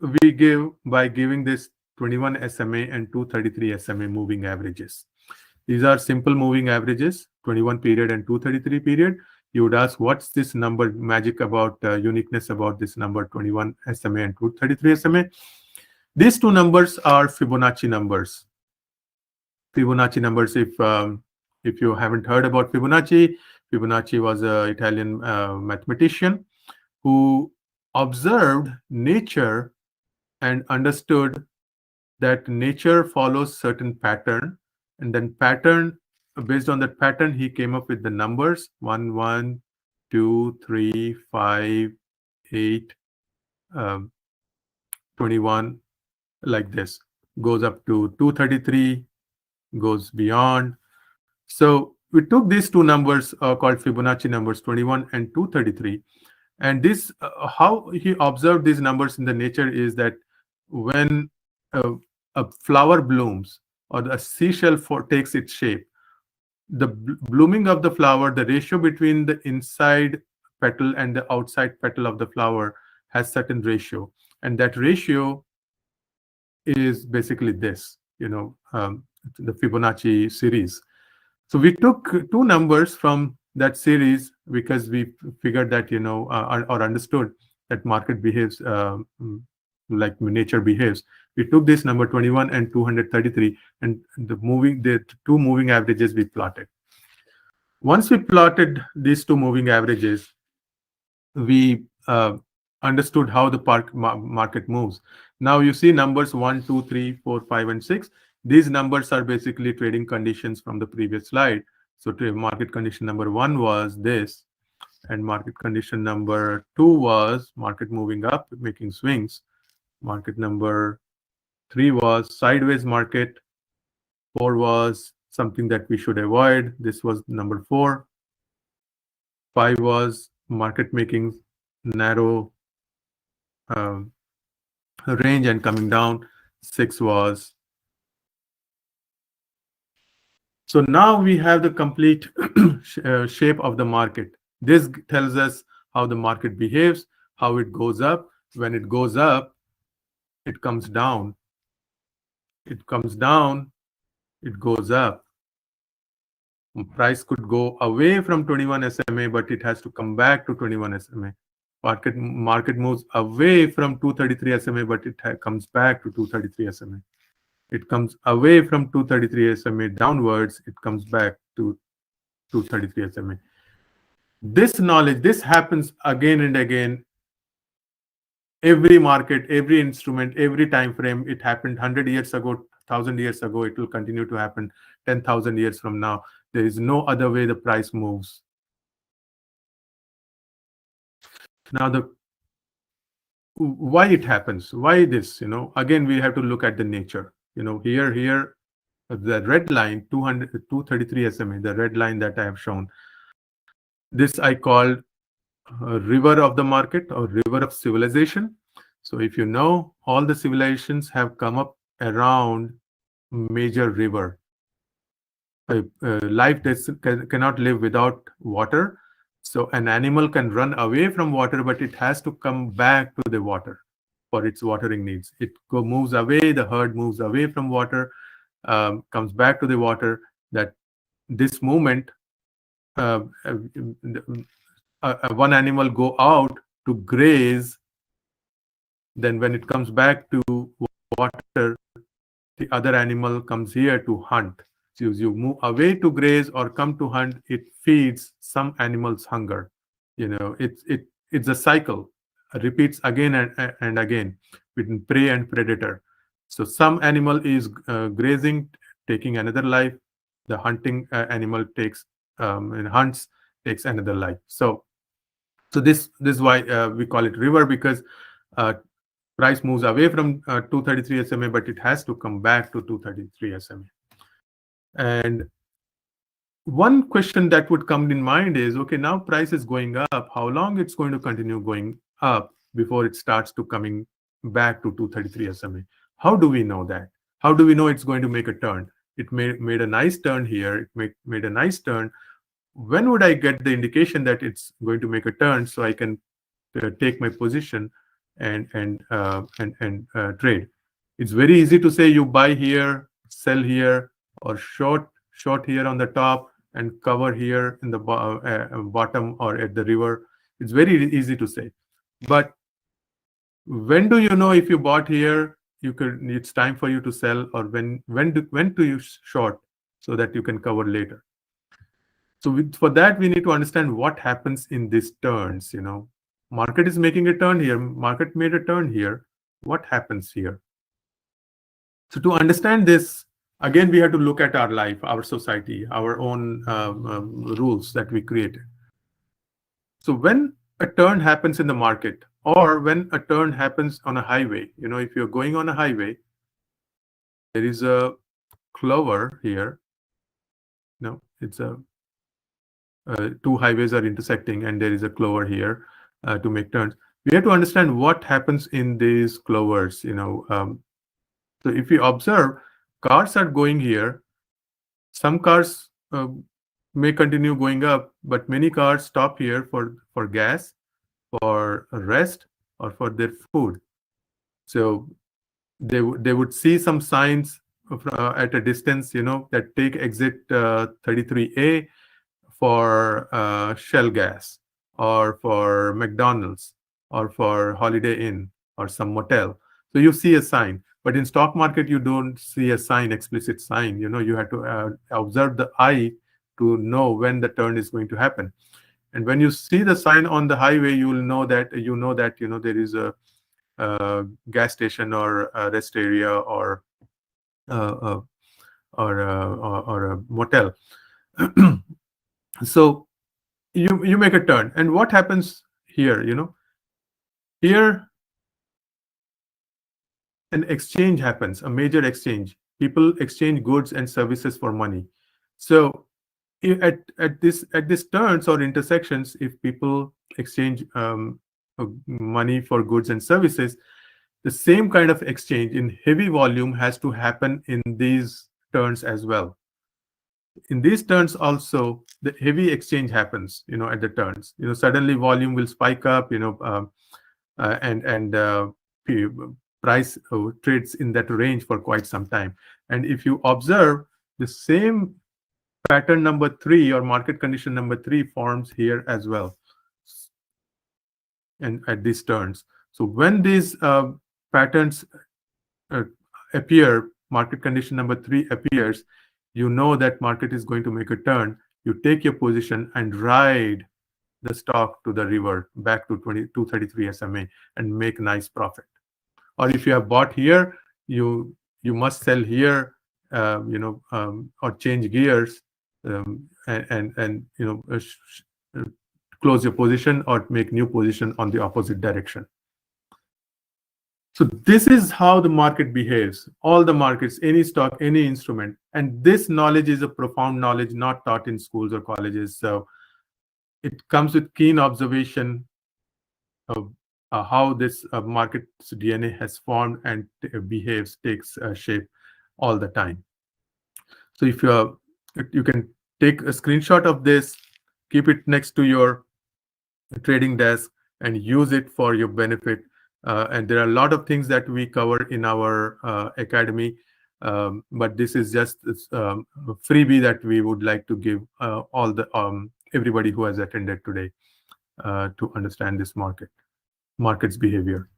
we give by giving this 21 SMA and 233 SMA moving averages. These are simple moving averages, 21 period and 233 period. You would ask, what's this number magic about, uniqueness about this number 21 SMA and 233 SMA? These two numbers are Fibonacci numbers. Fibonacci numbers, if you haven't heard about Fibonacci, Fibonacci was an Italian mathematician who observed nature and understood that nature follows certain pattern, and then based on that pattern, he came up with the numbers 1, 1, 2, 3, 5, 8, 21, like this. Goes up to 233, goes beyond. So we took these two numbers called Fibonacci numbers, 21 and 233, And this, how he observed these numbers in the nature is that when uh, a flower blooms or a seashell takes its shape, the blooming of the flower, the ratio between the inside petal and the outside petal of the flower has certain ratio, and that ratio is basically this, the Fibonacci series. So we took two numbers from that series because we figured that, or understood that market behaves like nature behaves. We took this number 21 and 233, and the two moving averages we plotted. Once we plotted these two moving averages, we understood how the market moves. Now you see numbers 1, 2, 3, 4, 5, and 6. These numbers are basically trading conditions from the previous slide. So market condition number 1 was this, and market condition number 2 was market moving up, making swings. Market number 3 was sideways market. 4 was something that we should avoid. This was number 4. 5 was market making narrow um, range and coming down. 6 was. So now we have the complete shape of the market. This tells us how the market behaves, how it goes up. When it goes up, it comes down. It comes down, it goes up. Price could go away from 21 SMA, but it has to come back to 21 SMA. Market moves away from 233 SMA, but it comes back to 233 SMA. It comes away from 233 SMA downwards, it comes back to 233 SMA. This knowledge, this happens again and again. Every market, every instrument, every time frame. It happened 100 years ago, 1,000 years ago. It will continue to happen 10,000 years from now. There is no other way the price moves. Now, why it happens? Why this? Again, we have to look at the nature. Here, the red line, 233 SMA, the red line that I have shown. This I called river of the market or river of civilization. So if you know, all the civilizations have come up around major river. Life cannot live without water. So an animal can run away from water, but it has to come back to the water for its watering needs. It moves away, the herd moves away from water, comes back to the water. That this movement, one animal go out to graze, then when it comes back to water, the other animal comes here to hunt. So as you move away to graze or come to hunt, it feeds some animal's hunger. It's a cycle, repeats again and again between prey and predator. So some animal is grazing, taking another life. The hunting animal takes and hunts, takes another life. So this is why we call it river, because price moves away from 233 SMA, but it has to come back to 233 SMA. And one question that would come in mind is, okay, now price is going up. How long it's going to continue going up before it starts to coming back to 233 SMA? How do we know that? How do we know it's going to make a turn? It made a nice turn here. It made a nice turn. When would I get the indication that it's going to make a turn so I can take my position and trade? It's very easy to say you buy here, sell here, or short here on the top and cover here in the bottom or at the river. It's very easy to say. But when do you know if you bought here, it's time for you to sell, or when do you short so that you can cover later? So for that, we need to understand what happens in these turns. Market is making a turn here. Market made a turn here. What happens here? So to understand this, again, we have to look at our life, our society, our own rules that we created. So when a turn happens in the market, or when a turn happens on a highway, if you're going on a highway, there is a clover here. It's two highways are intersecting, and there is a clover here. to make turns. We have to understand what happens in these clovers. So if you observe, cars are going here. Some cars may continue going up, but many cars stop here for gas, for rest, or for their food. So they would see some signs at a distance, that take exit 33A for Shell gas, or for McDonald's, or for Holiday Inn, or some motel. So you see a sign, but in stock market you don't see a sign, explicit sign. You have to observe the eye to know when the turn is going to happen. And when you see the sign on the highway, you will know that there is a gas station, or a rest area, or uh, or a motel. So you make a turn, and what happens here? Here an exchange happens, a major exchange. People exchange goods and services for money. So at this turns or intersections, if people exchange money for goods and services, the same kind of exchange in heavy volume has to happen in these turns as well. In these turns also, the heavy exchange happens, at the turns. Suddenly volume will spike up, and price trades in that range for quite some time. And if you observe, the same pattern number 3, or market condition number 3, forms here as well, and at these turns. So when these patterns appear, market condition number 3 appears, you know that market is going to make a turn. You take your position and ride the stock to the river, back to 233 SMA, and make nice profit. Or if you have bought here, you must sell here, or change gears, and close your position, or make new position on the opposite direction. So this is how the market behaves. All the markets, any stock, any instrument. And this knowledge is a profound knowledge not taught in schools or colleges. So it comes with keen observation of how this market's DNA has formed and behaves, takes shape all the time. So if you can take a screenshot of this, keep it next to your trading desk, and use it for your benefit. And there are a lot of things that we cover in our academy, but this is just a freebie that we would like to give everybody who has attended today to understand this market's behavior.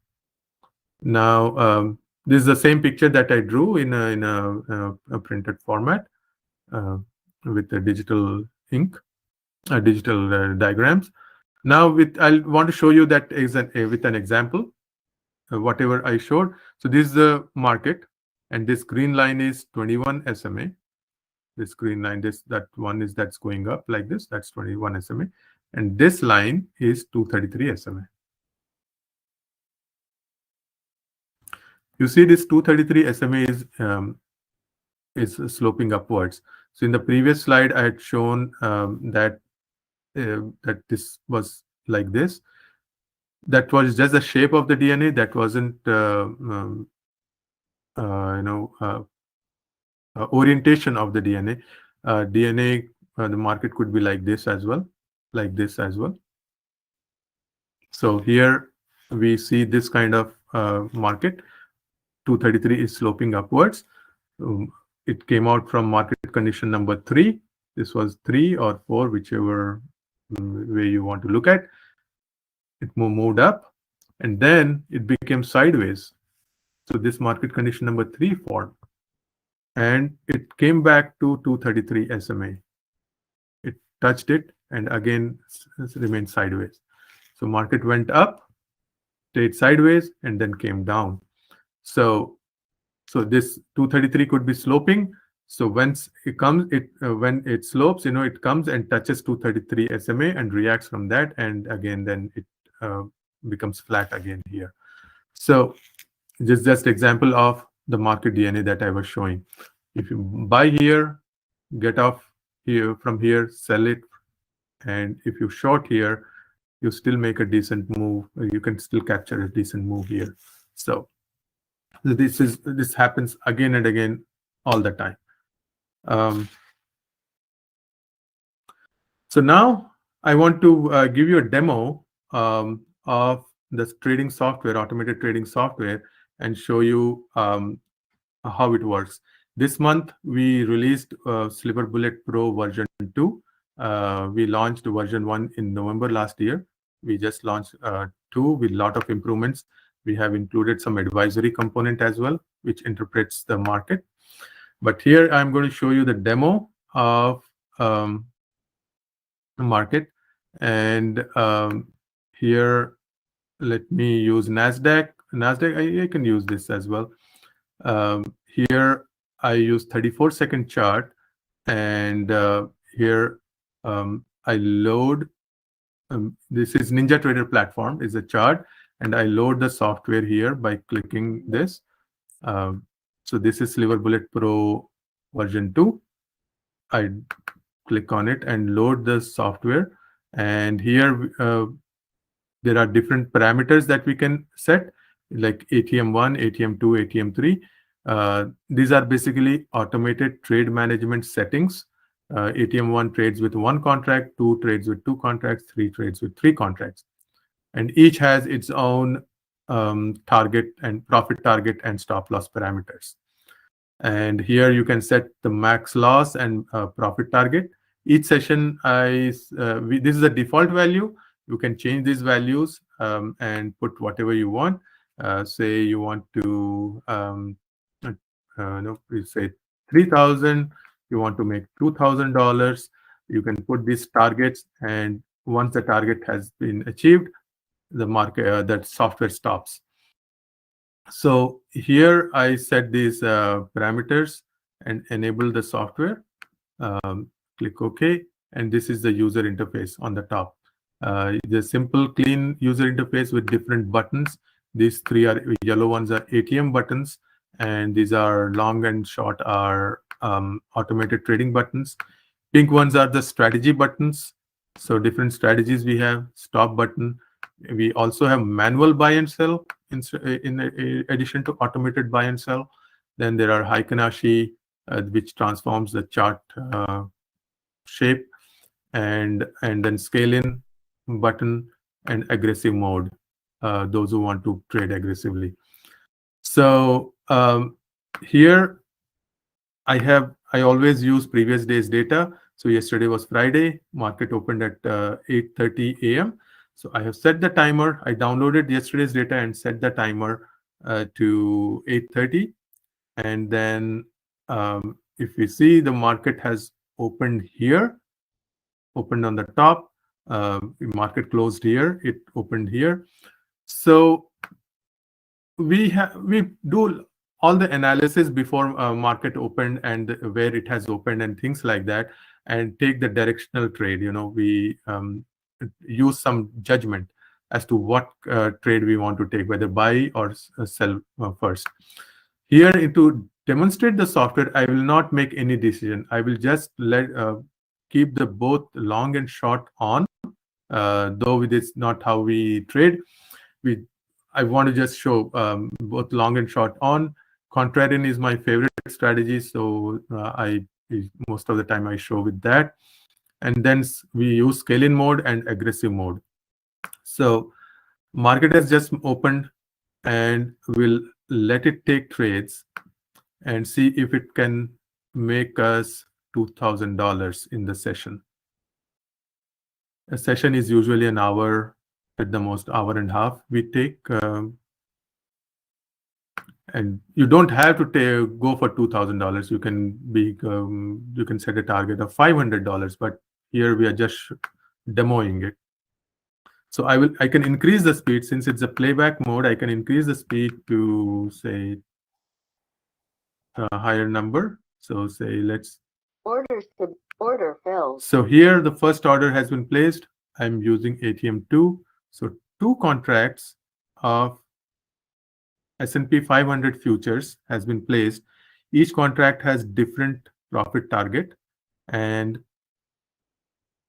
Now, this is the same picture that I drew in a printed format with the digital ink, digital diagrams. Now, I want to show you that with an example, whatever I showed. So this is the market, and this green line is 21 SMA. This green line, that's going up like this, that's 21 SMA, and this line is 233 SMA. You see, this 233 SMA is sloping upwards. So in the previous slide, I had shown that this was like this. That was just the shape of the DNA. That wasn't orientation of the DNA. The market could be like this as well, like this as well. So here we see this kind of market. 233 is sloping upwards. It came out from market condition number 3. This was 3 or 4, whichever way you want to look at. It moved up, and then it became sideways. So this market condition number 3 formed, and it came back to 233 SMA. It touched it, and again remained sideways. So market went up, stayed sideways, and then came down. So this 233 could be sloping. So once it comes, when it slopes, it comes and touches 233 SMA and reacts from that, and again then it becomes flat again here. So just example of the market DNA that I was showing. If you buy here, get off here from here, sell it, and if you short here, you still make a decent move. You can still capture a decent move here. So this happens again and again all the time. So now I want to give you a demo of this trading software, automated trading software, and show you how it works. This month we released Sliver Bullet Pro version 2. We launched version 1 in November last year. We just launched 2 with a lot of improvements. We have included some advisory component as well, which interprets the market. But here I'm going to show you the demo of market. And here, let me use NASDAQ. I can use this as well. Here, I use 34-second chart. And here, I load. This is Ninja Trader platform, is a chart. And I load the software here by clicking this. So this is Sliver Bullet Pro version 2. I click on it and load the software. And here there are different parameters that we can set, like ATM1, ATM2, ATM3. These are basically automated trade management settings. ATM1 trades with 1 contract, 2 trades with 2 contracts, 3 trades with 3 contracts. And each has its own target and profit target and stop loss parameters. And here you can set the max loss and profit target. Each session, this is the default value. You can change these values and put whatever you want. Say you want to, we say 3,000. You want to make $2,000. You can put these targets, and once the target has been achieved, the market that software stops. So here I set these parameters and enable the software. Click OK, and this is the user interface on the top. The simple, clean user interface with different buttons. These 3 are yellow ones are ATM buttons, and these are long and short are automated trading buttons. Pink ones are the strategy buttons. So different strategies we have. Stop button. We also have manual buy and sell in addition to automated buy and sell. Then there are Heikinashi, which transforms the chart shape, and then scale in button and aggressive mode, those who want to trade aggressively. So here I always use previous day's data. So yesterday was Friday, market opened at 8:30 a.m. So I have set the timer. I downloaded yesterday's data and set the timer to 8:30. And then if we see, the market has opened here, opened on the top. Market closed here, it opened here. So we do all the analysis before market opened and where it has opened and things like that, and take the directional trade. We use some judgment as to what trade we want to take, whether buy or sell first. Here, to demonstrate the software, I will not make any decision. I will just keep the both long and short on, though it is not how we trade. I want to just show both long and short on. Contrarian is my favorite strategy, so most of the time I show with that. And then we use scale-in mode and aggressive mode. So market has just opened, and we'll let it take trades and see if it can make us $2,000 in the session. A session is usually an hour, at the most hour and a half we take. And you don't have to go for $2,000. You can set a target of $500, but here we are just demoing it. So I can increase the speed. Since it's a playback mode, I can increase the speed to, say, a higher number. So say let's order filled. So here the first order has been placed. I'm using ATM2. So 2 contracts of S&P 500 futures has been placed. Each contract has different profit target, and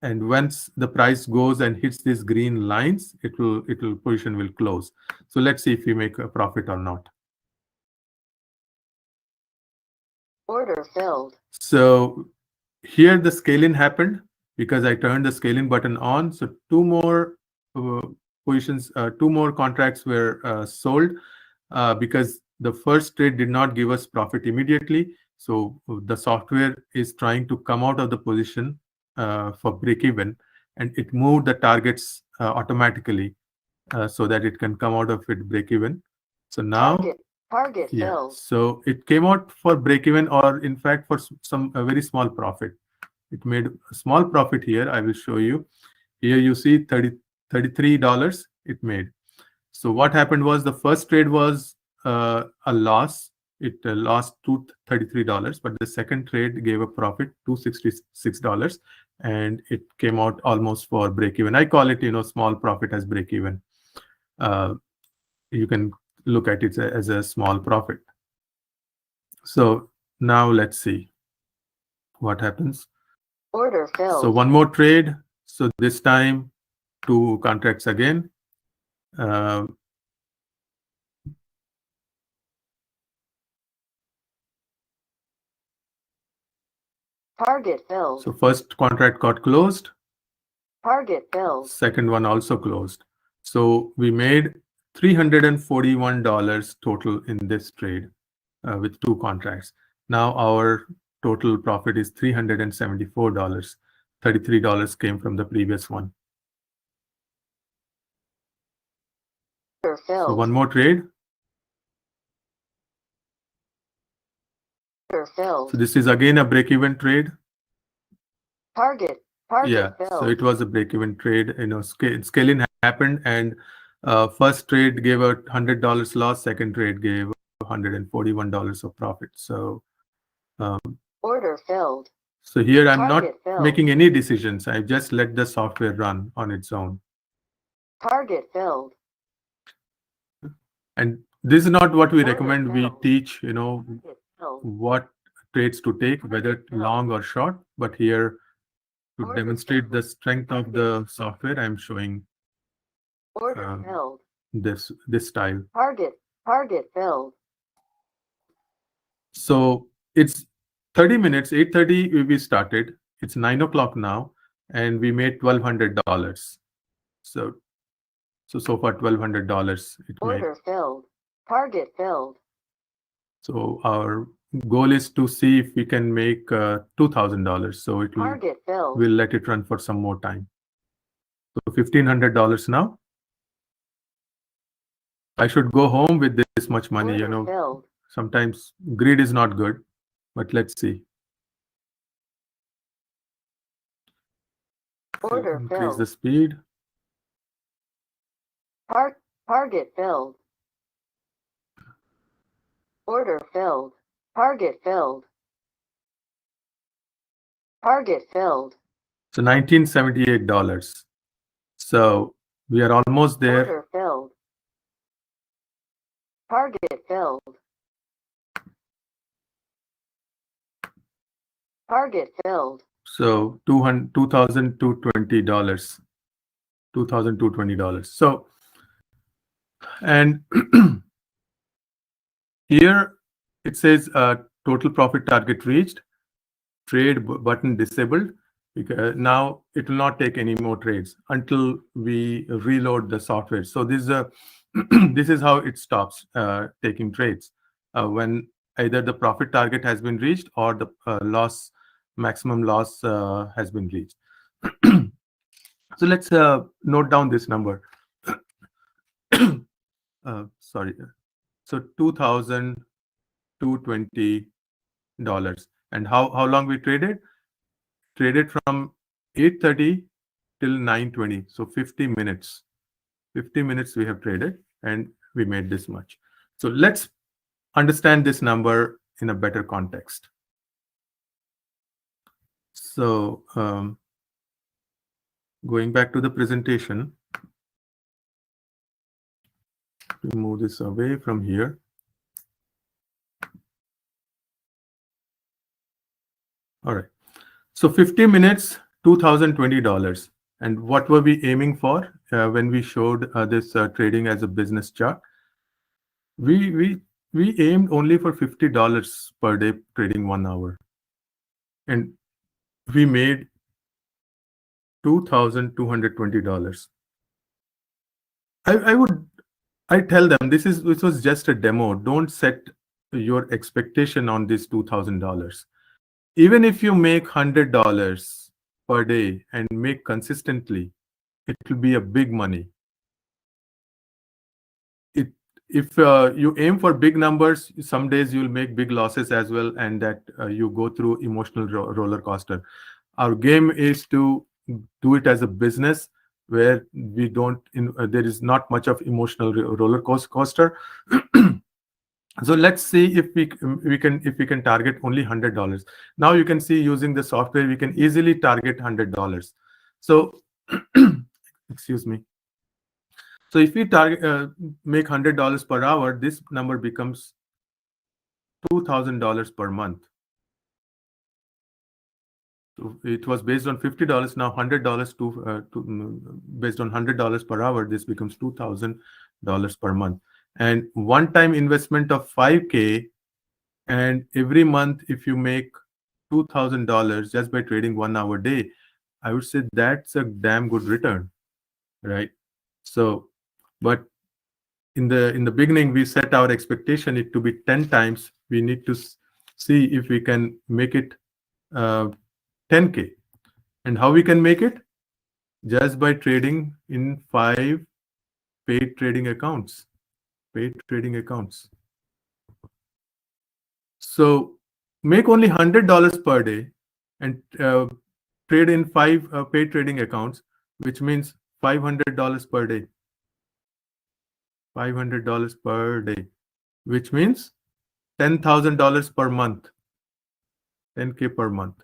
and once the price goes and hits these green lines, it will position will close. So let's see if we make a profit or not. Order filled. So here the scaling happened because I turned the scaling button on. So two more uh, positions, two more contracts were sold because the first trade did not give us profit immediately. So the software is trying to come out of the position for break even, and it moved the targets automatically so that it can come out of it break even. So now, Target yeah, filled. so it came out for break even, or in fact for some a very small profit. It made a small profit here. I will show you. Here you see $33 it made. So what happened was the first trade was a loss. It lost $233, but the second trade gave a profit $266, and it came out almost for break even. I call it, small profit as break even. You can look at it as a small profit. So now let's see what happens. Order filled. So one more trade. So this time, two contracts again. Target filled. So first contract got closed. Target filled. Second one also closed. So we made $341 total in this trade with two contracts. Now our total profit is $374. $33 came from the previous one. Order So filled. one more trade. Order filled. So this is again a break-even trade. Target Yeah, filled. so it was a break-even trade. Scaling happened, and first trade gave a $100 loss. Second trade gave $141 of profit. So Order filled. so here I'm not Target filled. making any decisions. I just let the software run on its own. Target filled. And this is not what we Order recommend. We filled. teach, Target filled. what trades to take, whether long or short. But here, to Order demonstrate filled. the strength of the software, I'm showing Order filled. this style. Target filled. So it's 30 minutes, 8:30 we started. It's 9 o'clock now, and we made $1,200. So so far $1,200 it made. Order filled. Target filled. So our goal is to see if we can make $2,000. So Target filled. we'll let it run for some more time. So $1,500 now. I should go home with this much money. Order filled. Sometimes greed is not good, but let's see. Order Increase filled. the speed. Target filled. Order filled. Target filled. Target filled. So $1,978. So we are almost there. Order filled. Target filled. Target filled. So $2,220. $2,220. So, and here it says total profit target reached, trade button disabled, because now it will not take any more trades until we reload the software. So this is a this is how it stops taking trades when either the profit target has been reached or the maximum loss has been reached. So let's note down this number. Sorry. So $2,220. And how long we traded? Traded from 8:30 till 9:20. So 50 minutes. 50 minutes we have traded, and we made this much. So let's understand this number in a better context. So going back to the presentation, we move this away from here. All right. So 50 minutes, $2,020. And what were we aiming for when we showed this trading as a business chart? We we we aimed only for $50 per day trading 1 hour, and we made $2,220. I tell them this was just a demo. Don't set your expectation on this $2,000. Even if you make $100 per day and make consistently, it will be a big money. It if you aim for big numbers, some days you'll make big losses as well, and that you go through emotional roller coaster. Our game is to do it as a business where we don't there is not much of emotional roller coaster. So let's see if we can target only $100. Now you can see, using the software, we can easily target $100. So excuse me. So if we target make $100 per hour, this number becomes $2,000 per month. So it was based on $50. Now $100 based on $100 per hour, this becomes $2,000 per month. And one-time investment of 5K, and every month if you make $2,000 just by trading 1 hour day, I would say that's a damn good return, right? So, but in the beginning, we set our expectation it to be 10 times. We need to see if we can make it 10K. And how we can make it? Just by trading in 5 paid trading accounts. Paid trading accounts. So make only $100 per day and trade in 5 paid trading accounts, which means $500 per day. $500 per day, which means $10,000 per month. 10K per month.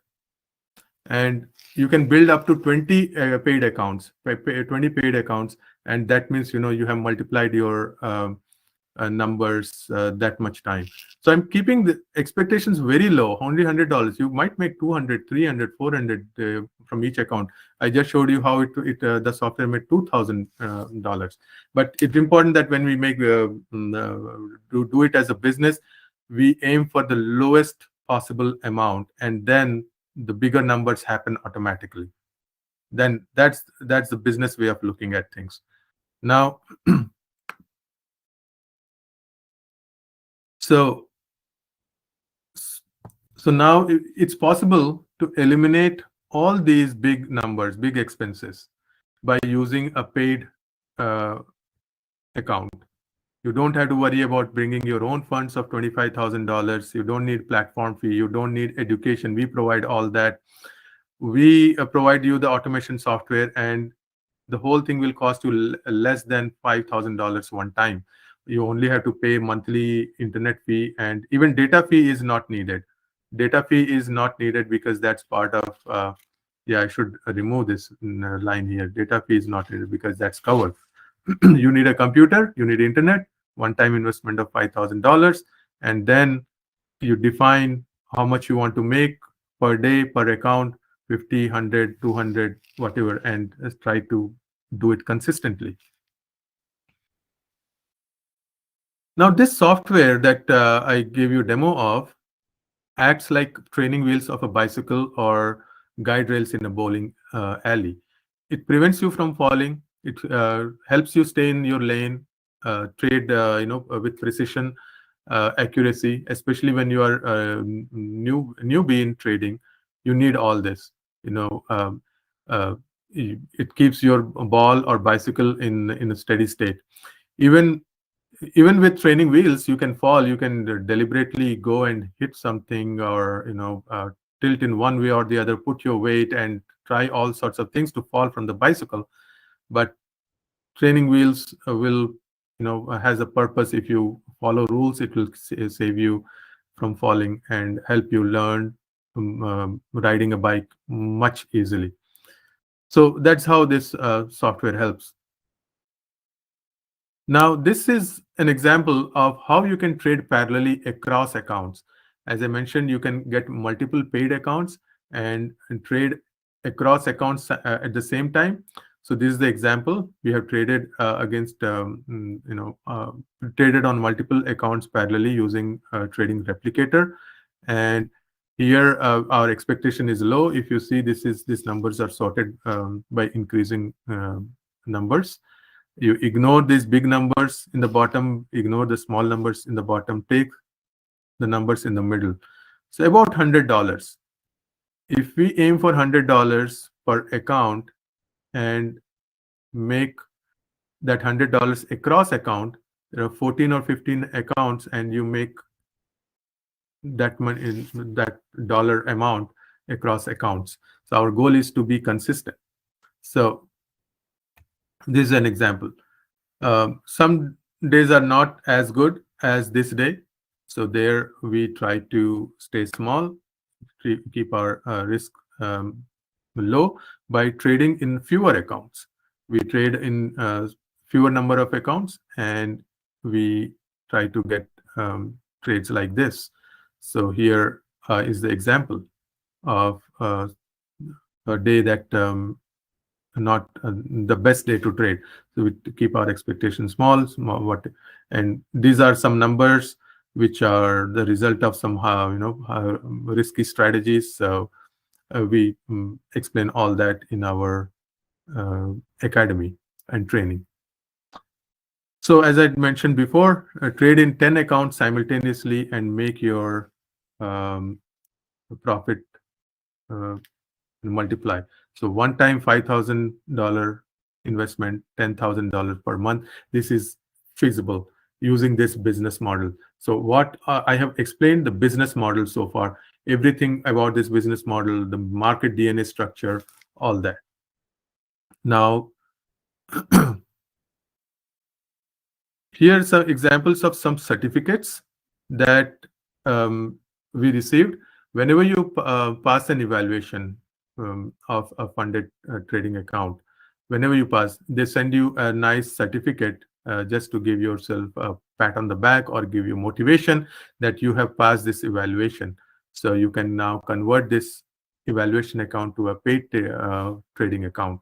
And you can build up to 20 paid accounts, 20 paid accounts, and that means you have multiplied your numbers that much time. So I'm keeping the expectations very low, only $100. You might make 200, 300, 400 from each account. I just showed you how the software made $2,000. But it's important that when we make do it as a business, we aim for the lowest possible amount, and then the bigger numbers happen automatically. Then that's the business way of looking at things. Now, so now it's possible to eliminate all these big numbers, big expenses, by using a paid account. You don't have to worry about bringing your own funds of $25,000. You don't need platform fee. You don't need education. We provide all that. We provide you the automation software, and the whole thing will cost you less than $5,000 one time. You only have to pay monthly internet fee, and even data fee is not needed. Data fee is not needed because that's part of, yeah, I should remove this line here. Data fee is not needed because that's covered. You need a computer, you need internet, one-time investment of $5,000, and then you define how much you want to make per day, per account, 50, 100, 200, whatever, and try to do it consistently. Now, this software that I gave you a demo of acts like training wheels of a bicycle or guide rails in a bowling alley. It prevents you from falling. It helps you stay in your lane, trade with precision, accuracy, especially when you are newbie in trading. You need all this. Uh, it keeps your ball or bicycle in a steady state. Even with training wheels, you can fall. You can deliberately go and hit something, or tilt in one way or the other, put your weight and try all sorts of things to fall from the bicycle. But training wheels will has a purpose. If you follow rules, it will save you from falling and help you learn riding a bike much easily. So that's how this software helps. Now, this is an example of how you can trade parallelly across accounts. As I mentioned, you can get multiple paid accounts and trade across accounts at the same time. So this is the example. We have traded against, traded on multiple accounts parallelly using trading replicator. And here our expectation is low. If you see, these numbers are sorted by increasing numbers. You ignore these big numbers in the bottom, ignore the small numbers in the bottom, take the numbers in the middle. So about $100. If we aim for $100 per account and make that $100 across account, there are 14 or 15 accounts, and you make that money, that dollar amount across accounts. So our goal is to be consistent. So this is an example. Some days are not as good as this day. So there we try to stay small, keep our risk low by trading in fewer accounts. We trade in fewer number of accounts, and we try to get trades like this. So here is the example of a day that not the best day to trade. So we keep our expectations small, and these are some numbers which are the result of some risky strategies. So we explain all that in our academy and training. So as I mentioned before, trade in 10 accounts simultaneously and make your profit multiply. So one time $5,000 investment, $10,000 per month. This is feasible using this business model. So what I have explained the business model so far, everything about this business model, the market DNA structure, all that. Now, here are some examples of some certificates that we received. Whenever you pass an evaluation of a funded trading account, whenever you pass, they send you a nice certificate just to give yourself a pat on the back or give you motivation that you have passed this evaluation. So you can now convert this evaluation account to a paid trading account.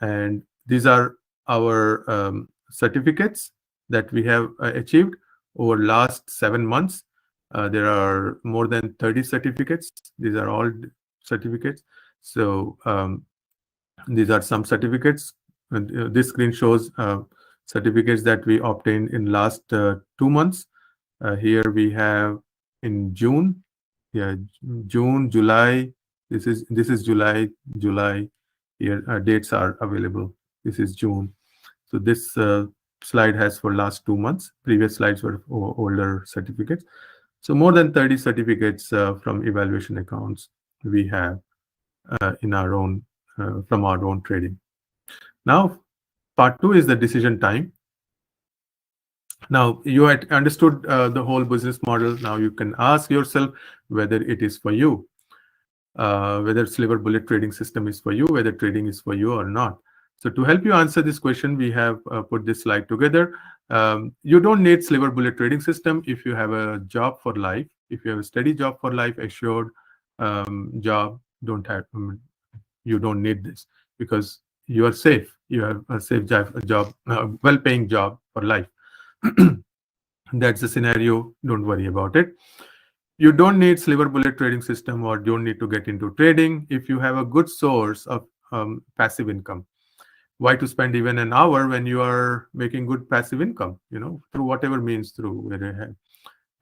And these are our certificates that we have achieved over last 7 months. There are more than 30 certificates. These are all certificates. So these are some certificates. This screen shows certificates that we obtained in last 2 months. Here we have in June, June, July. This is July. Here dates are available. This is June. So this slide has for last 2 months. Previous slides were older certificates. So more than 30 certificates from evaluation accounts we have in our own from our own trading. Now, part 2 is the decision time. Now you had understood the whole business model. Now you can ask yourself whether it is for you, whether Sliver Bullet trading system is for you, whether trading is for you or not. So to help you answer this question, we have put this slide together. You don't need Sliver Bullet trading system if you have a job for life. If you have a steady job for life, assured job, you don't need this because you are safe. You have a safe job, well-paying job for life. That's the scenario. Don't worry about it. You don't need Sliver Bullet trading system or don't need to get into trading if you have a good source of passive income. Why to spend even an hour when you are making good passive income, through whatever means, through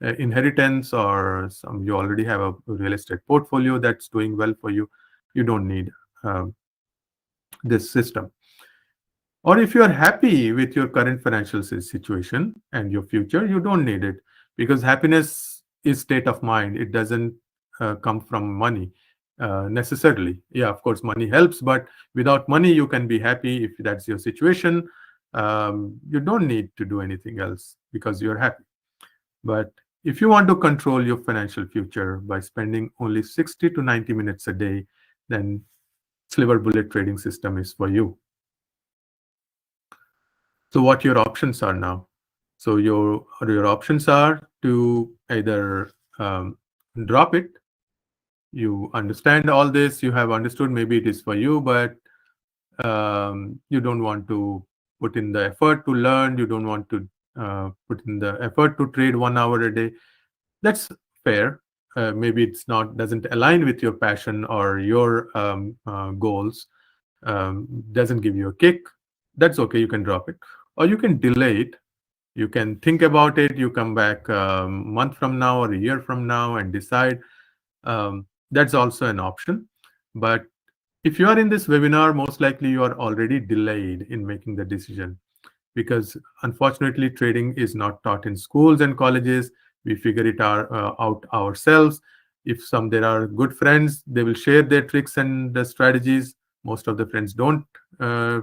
inheritance or you already have a real estate portfolio that's doing well for you. You don't need this system. Or if you are happy with your current financial situation and your future, you don't need it because happiness is state of mind. It doesn't come from money necessarily. Yeah, of course, money helps, but without money, you can be happy if that's your situation. You don't need to do anything else because you're happy. But if you want to control your financial future by spending only 60 to 90 minutes a day, then Sliver Bullet trading system is for you. So what your options are now? So your options are to either drop it. You understand all this, you have understood, maybe it is for you, but you don't want to put in the effort to learn, you don't want to put in the effort to trade 1 hour a day. That's fair. Maybe it's not, doesn't align with your passion or your goals, doesn't give you a kick. That's okay, you can drop it, or you can delay it. You can think about it, you come back a month from now or a year from now and decide. That's also an option. But if you are in this webinar, most likely you are already delayed in making the decision, because unfortunately trading is not taught in schools and colleges. We figure it out ourselves. If some there are good friends, they will share their tricks and the strategies. Most of the friends uh, uh,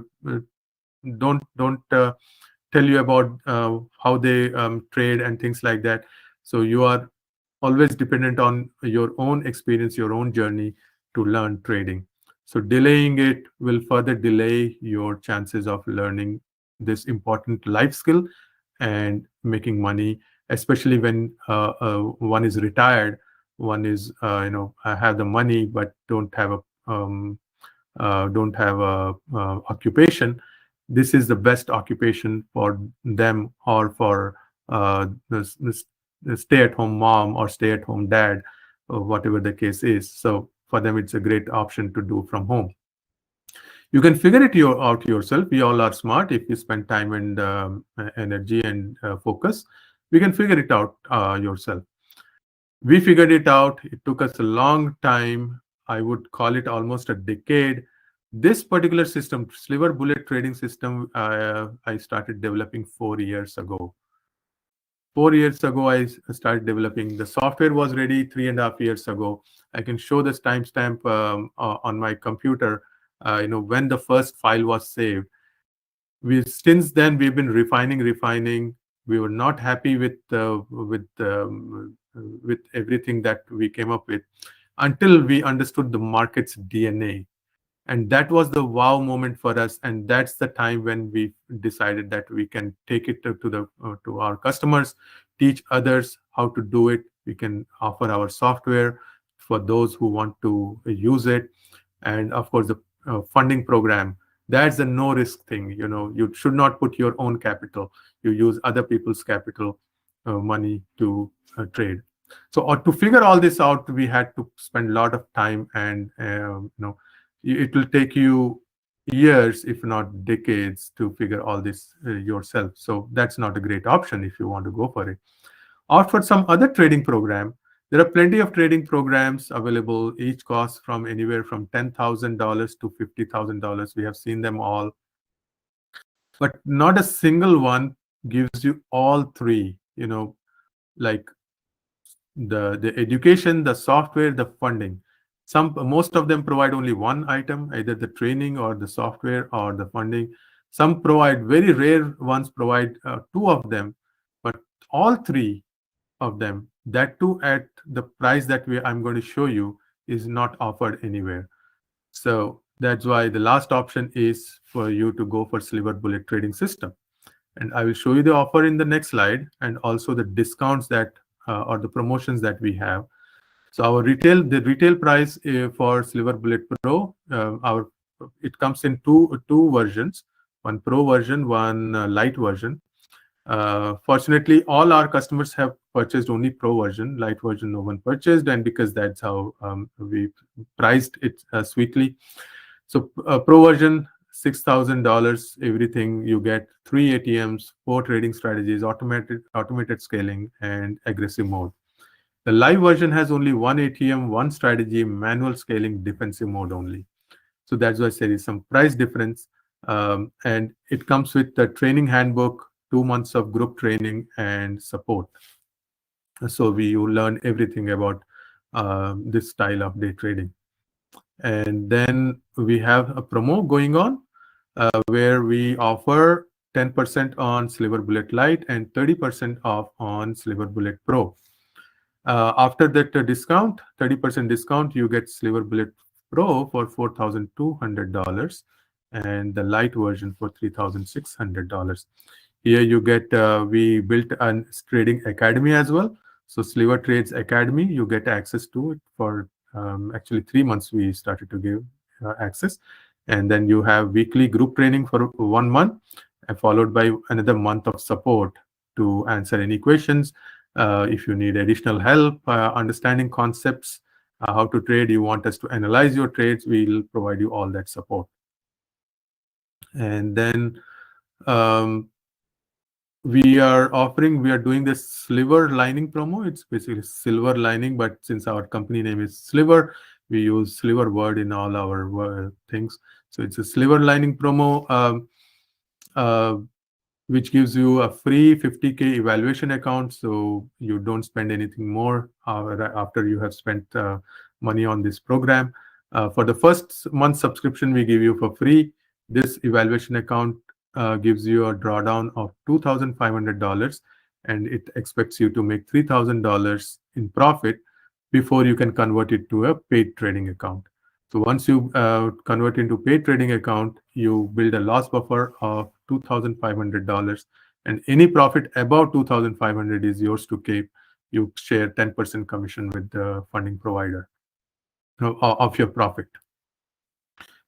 don't tell you about how they trade and things like that. So you are always dependent on your own experience, your own journey to learn trading. So delaying it will further delay your chances of learning this important life skill and making money, especially when one is retired, one is have the money but don't have a occupation. This is the best occupation for them, or for the stay-at-home mom or stay-at-home dad, or whatever the case is. So for them, it's a great option to do from home. You can figure it out yourself. We all are smart. If you spend time and energy and focus, we can figure it out yourself. We figured it out. It took us a long time. I would call it almost a decade. This particular system, sliver bullet trading system, I started developing 4 years ago. 4 years ago, started developing. The software was ready 3.5 years ago. I can show this timestamp on my computer. When the first file was saved. Since then we've been refining. We were not happy with everything that we came up with, until we understood the market's DNA. And that was the wow moment for us, and that's the time when we decided that we can take it to our customers, teach others how to do it. We can offer our software for those who want to use it. And of course the funding program, that's a no risk thing. You should not put your own capital. You use other people's capital, money, to trade. So to figure all this out, we had to spend a lot of time, and it will take you years, if not decades, to figure all this yourself. So that's not a great option if you want to go for it. Or for some other trading program, there are plenty of trading programs available. Each costs from anywhere from $10,000 to $50,000. We have seen them all, but not a single one gives you all three. Like the education, the software, the funding. Most of them provide only one item, either the training or the software or the funding. Some provide, very rare ones provide two of them, but all three of them, that too at the price that I'm going to show you, is not offered anywhere. So that's why the last option is for you to go for sliver bullet trading system. And I will show you the offer in the next slide, and also the discounts that or the promotions that we have. So the retail price for Sliver Bullet Pro, it comes in two versions, one Pro version, one light version. Fortunately, all our customers have purchased only Pro version. Light version no one purchased, and because that's how we priced it sweetly. So Pro version, $6,000, everything. You get 3 ATMs, 4 trading strategies, automated scaling, and aggressive mode. The live version has only one ATM, one strategy, manual scaling, defensive mode only. So that's why there is some price difference. And it comes with the training handbook, 2 months of group training, and support. So you learn everything about this style of day trading. And then we have a promo going on where we offer 10% on Sliver Bullet Lite and 30% off on Sliver Bullet Pro. After that discount, 30% discount, you get Sliver Bullet Pro for $4,200 and the light version for $3,600. Here you get, we built a trading academy as well. So Sliver Trades Academy, you get access to it for actually 3 months we started to give access. And then you have weekly group training for 1 month, followed by another month of support to answer any questions. If you need additional help understanding concepts, how to trade, you want us to analyze your trades, we'll provide you all that support. And then um, we are doing this Sliver lining promo. It's basically silver lining, but since our company name is Sliver, we use Sliver word in all our things. So it's a Sliver lining promo, uh, which gives you a free 50K evaluation account, so you don't spend anything more after you have spent money on this program. For the first month subscription, we give you for free. This evaluation account gives you a drawdown of $2,500, and it expects you to make $3,000 in profit before you can convert it to a paid trading account. So once you convert into paid trading account, you build a loss buffer of $2,500, and any profit above 2,500 is yours to keep. You share 10% commission with the funding provider of your profit.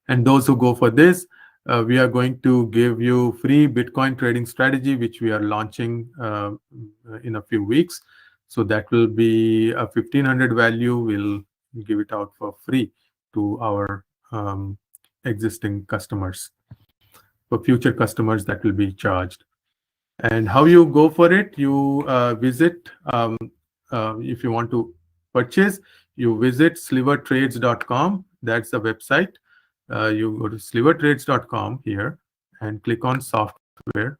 And those who go for this, we are going to give you free Bitcoin trading strategy, which we are launching in a few weeks. So that will be a 1,500 value. We'll give it out for free to our existing customers. For future customers, that will be charged. And how you go for it, you visit, if you want to purchase, you visit slivertrades.com. That's the website. You go to slivertrades.com here and click on software.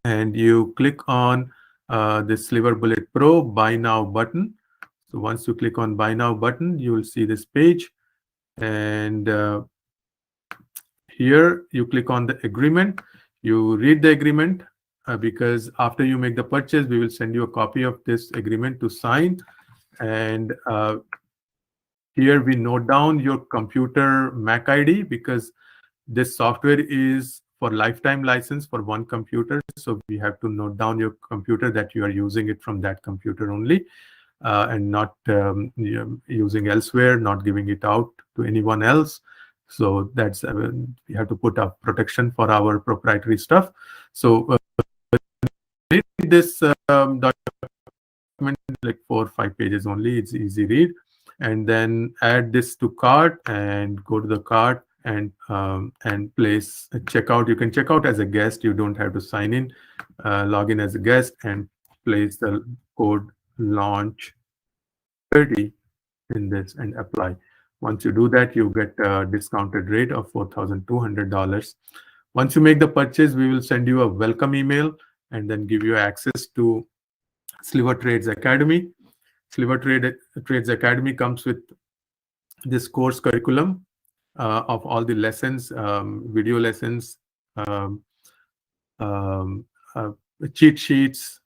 And you click on the Sliver Bullet Pro Buy Now button. So once you click on Buy Now button, you will see this page. And here you click on the agreement. You read the agreement because after you make the purchase, we will send you a copy of this agreement to sign. And here we note down your computer MAC ID, because this software is for lifetime license for one computer. So we have to note down your computer that you are using it from that computer only, and not using elsewhere, not giving it out to anyone else. So that's we have to put up protection for our proprietary stuff. So read this document, like 4 or 5 pages only. It's easy read. And then add this to cart and go to the cart and place a checkout. You can check out as a guest. You don't have to sign in. Log in as a guest and place the code launch 30 in this and apply. Once you do that, you get a discounted rate of $4,200. Once you make the purchase, we will send you a welcome email and then give you access to Sliver Trades Academy. Sliver Trades Academy comes with this course curriculum of all the lessons, video lessons, um, um, uh, cheat sheets,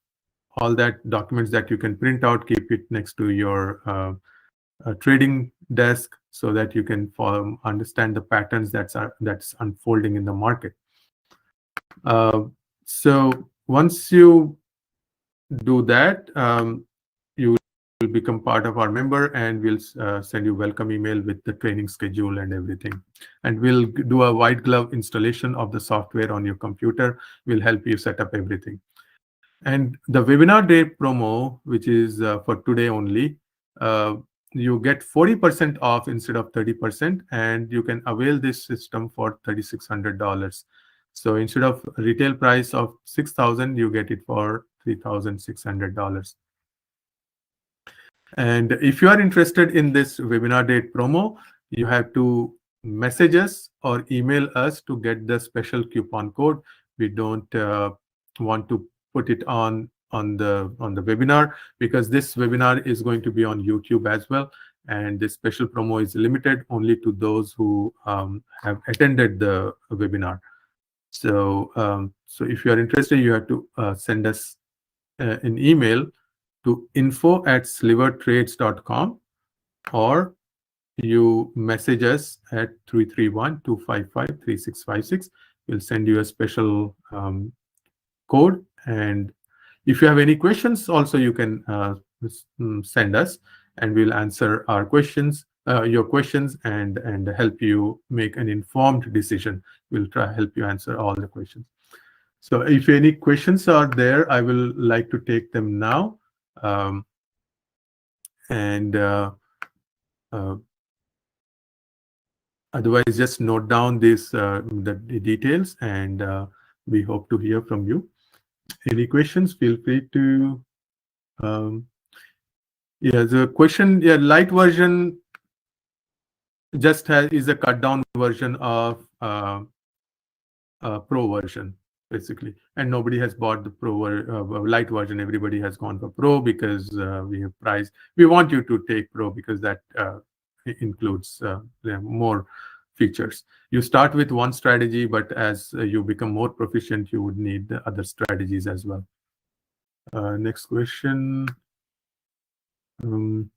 all that documents that you can print out, keep it next to your trading desk so that you can understand the patterns that's unfolding in the market. So once you do that, you will become part of our member, and we'll send you welcome email with the training schedule and everything. And we'll do a white glove installation of the software on your computer. We'll help you set up everything. And the webinar day promo, which is for today only, you get 40% off instead of 30%, and you can avail this system for $3,600. So instead of retail price of $6,000, you get it for $3,600. And if you are interested in this webinar date promo, you have to message us or email us to get the special coupon code. We don't want to put it on the webinar, because this webinar is going to be on YouTube as well, and this special promo is limited only to those who have attended the webinar. So so if you are interested, you have to send us an email to info@slivertrades.com, or you message us at 331-255-3656. We'll send you a special code. And if you have any questions, also you can send us, and we'll answer our questions, your questions, and help you make an informed decision. We'll try help you answer all the questions. So if any questions are there, I will like to take them now. Um, and uh, Otherwise, just note down the details, and we hope to hear from you. Any questions? Feel free to. Um, yeah, the question. Yeah, light version just is a cut down version of pro version, basically, and nobody has bought the light version. Everybody has gone for pro because we have priced. We want you to take pro because that includes more features. You start with one strategy, but as you become more proficient, you would need the other strategies as well. Next question. Um,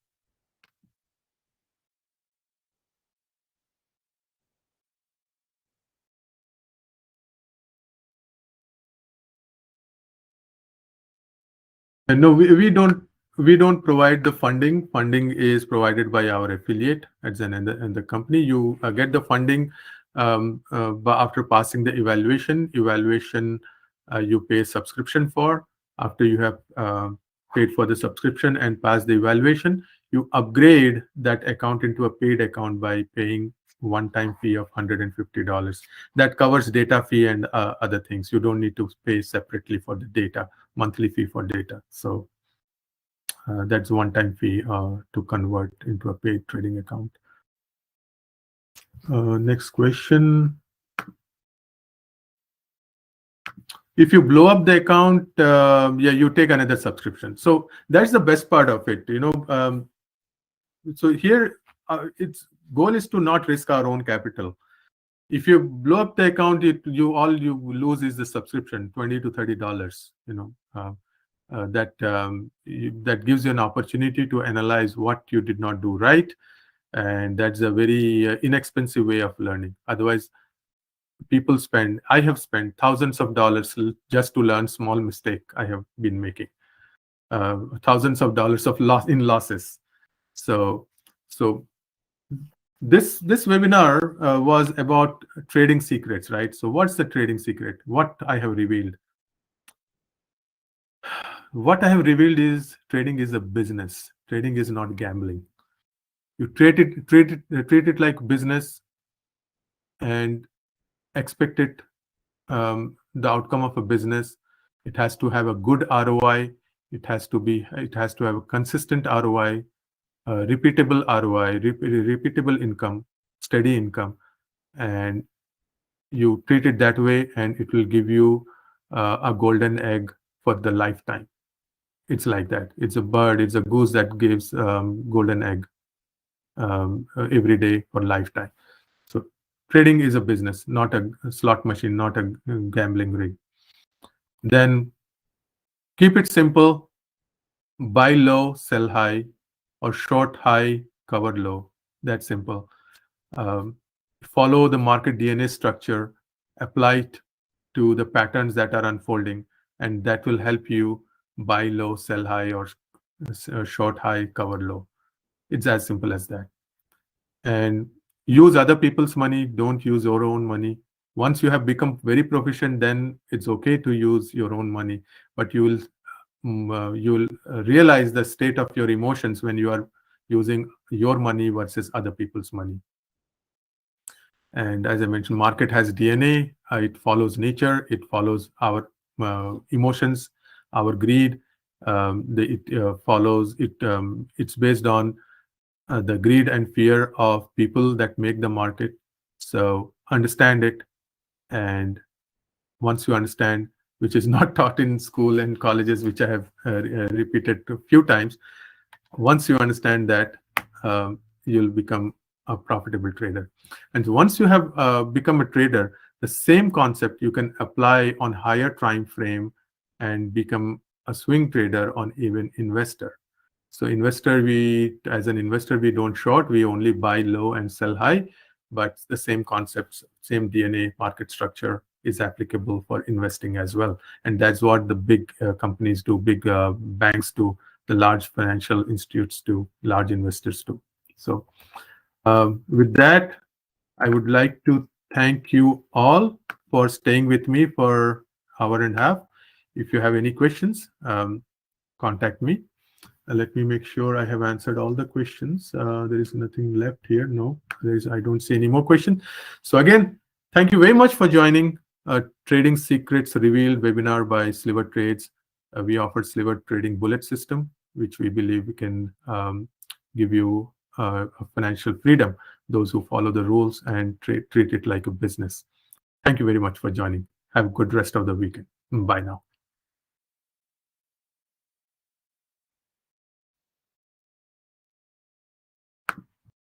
No, we don't provide the funding. Funding is provided by our affiliate as an and the company. You get the funding but after passing the evaluation. Evaluation you pay subscription for. After you have paid for the subscription and pass the evaluation, you upgrade that account into a paid account by paying one-time fee of $150. That covers data fee and other things. You don't need to pay separately for the data, monthly fee for data. So that's one-time fee to convert into a paid trading account. Next question. If you blow up the account, yeah, you take another subscription. So that's the best part of it. So here, its goal is to not risk our own capital. If you blow up the account, all you lose is the subscription, $20 to $30. That gives you an opportunity to analyze what you did not do right, and that's a very inexpensive way of learning. Otherwise, I have spent thousands of dollars just to learn small mistake I have been making, thousands of dollars of losses. So this webinar was about trading secrets, right? So what's the trading secret? What I have revealed is trading is a business. Trading is not gambling. You treat it like business and expect it, the outcome of a business. It has to have a good ROI. It has to have a consistent ROI, repeatable ROI, repeatable income, steady income, and you treat it that way, and it will give you a golden egg for the lifetime. It's like that. It's a bird, it's a goose that gives golden egg every day for lifetime. So trading is a business, not a slot machine, not a gambling rig. Then keep it simple: buy low, sell high, or short high, cover low. That's simple. Follow the market DNA structure, apply it to the patterns that are unfolding, and that will help you buy low, sell high, or short high, cover low. It's as simple as that. And use other people's money, don't use your own money. Once you have become very proficient, then it's okay to use your own money, but you'll realize the state of your emotions when you are using your money versus other people's money. And as I mentioned, market has DNA. It follows nature. It follows our emotions, our greed. It's based on the greed and fear of people that make the market. So understand it. And once you understand, which is not taught in school and colleges, which I have repeated a few times, once you understand that, you'll become a profitable trader. And once you have become a trader, the same concept you can apply on higher time frame and become a swing trader on even investor. So as an investor, we don't short, we only buy low and sell high, but the same concepts, same DNA market structure is applicable for investing as well. And that's what the big companies do, big banks do, the large financial institutes too, large investors too. So with that, I would like to thank you all for staying with me for hour and a half. If you have any questions, contact me. Let me make sure I have answered all the questions. There is nothing left here. No, I don't see any more questions. So again, thank you very much for joining Trading Secrets Revealed webinar by Sliver Trades. We offer Sliver Trading Bullet System, which we believe we can give you financial freedom, those who follow the rules and treat it like a business. Thank you very much for joining. Have a good rest of the weekend. Bye now.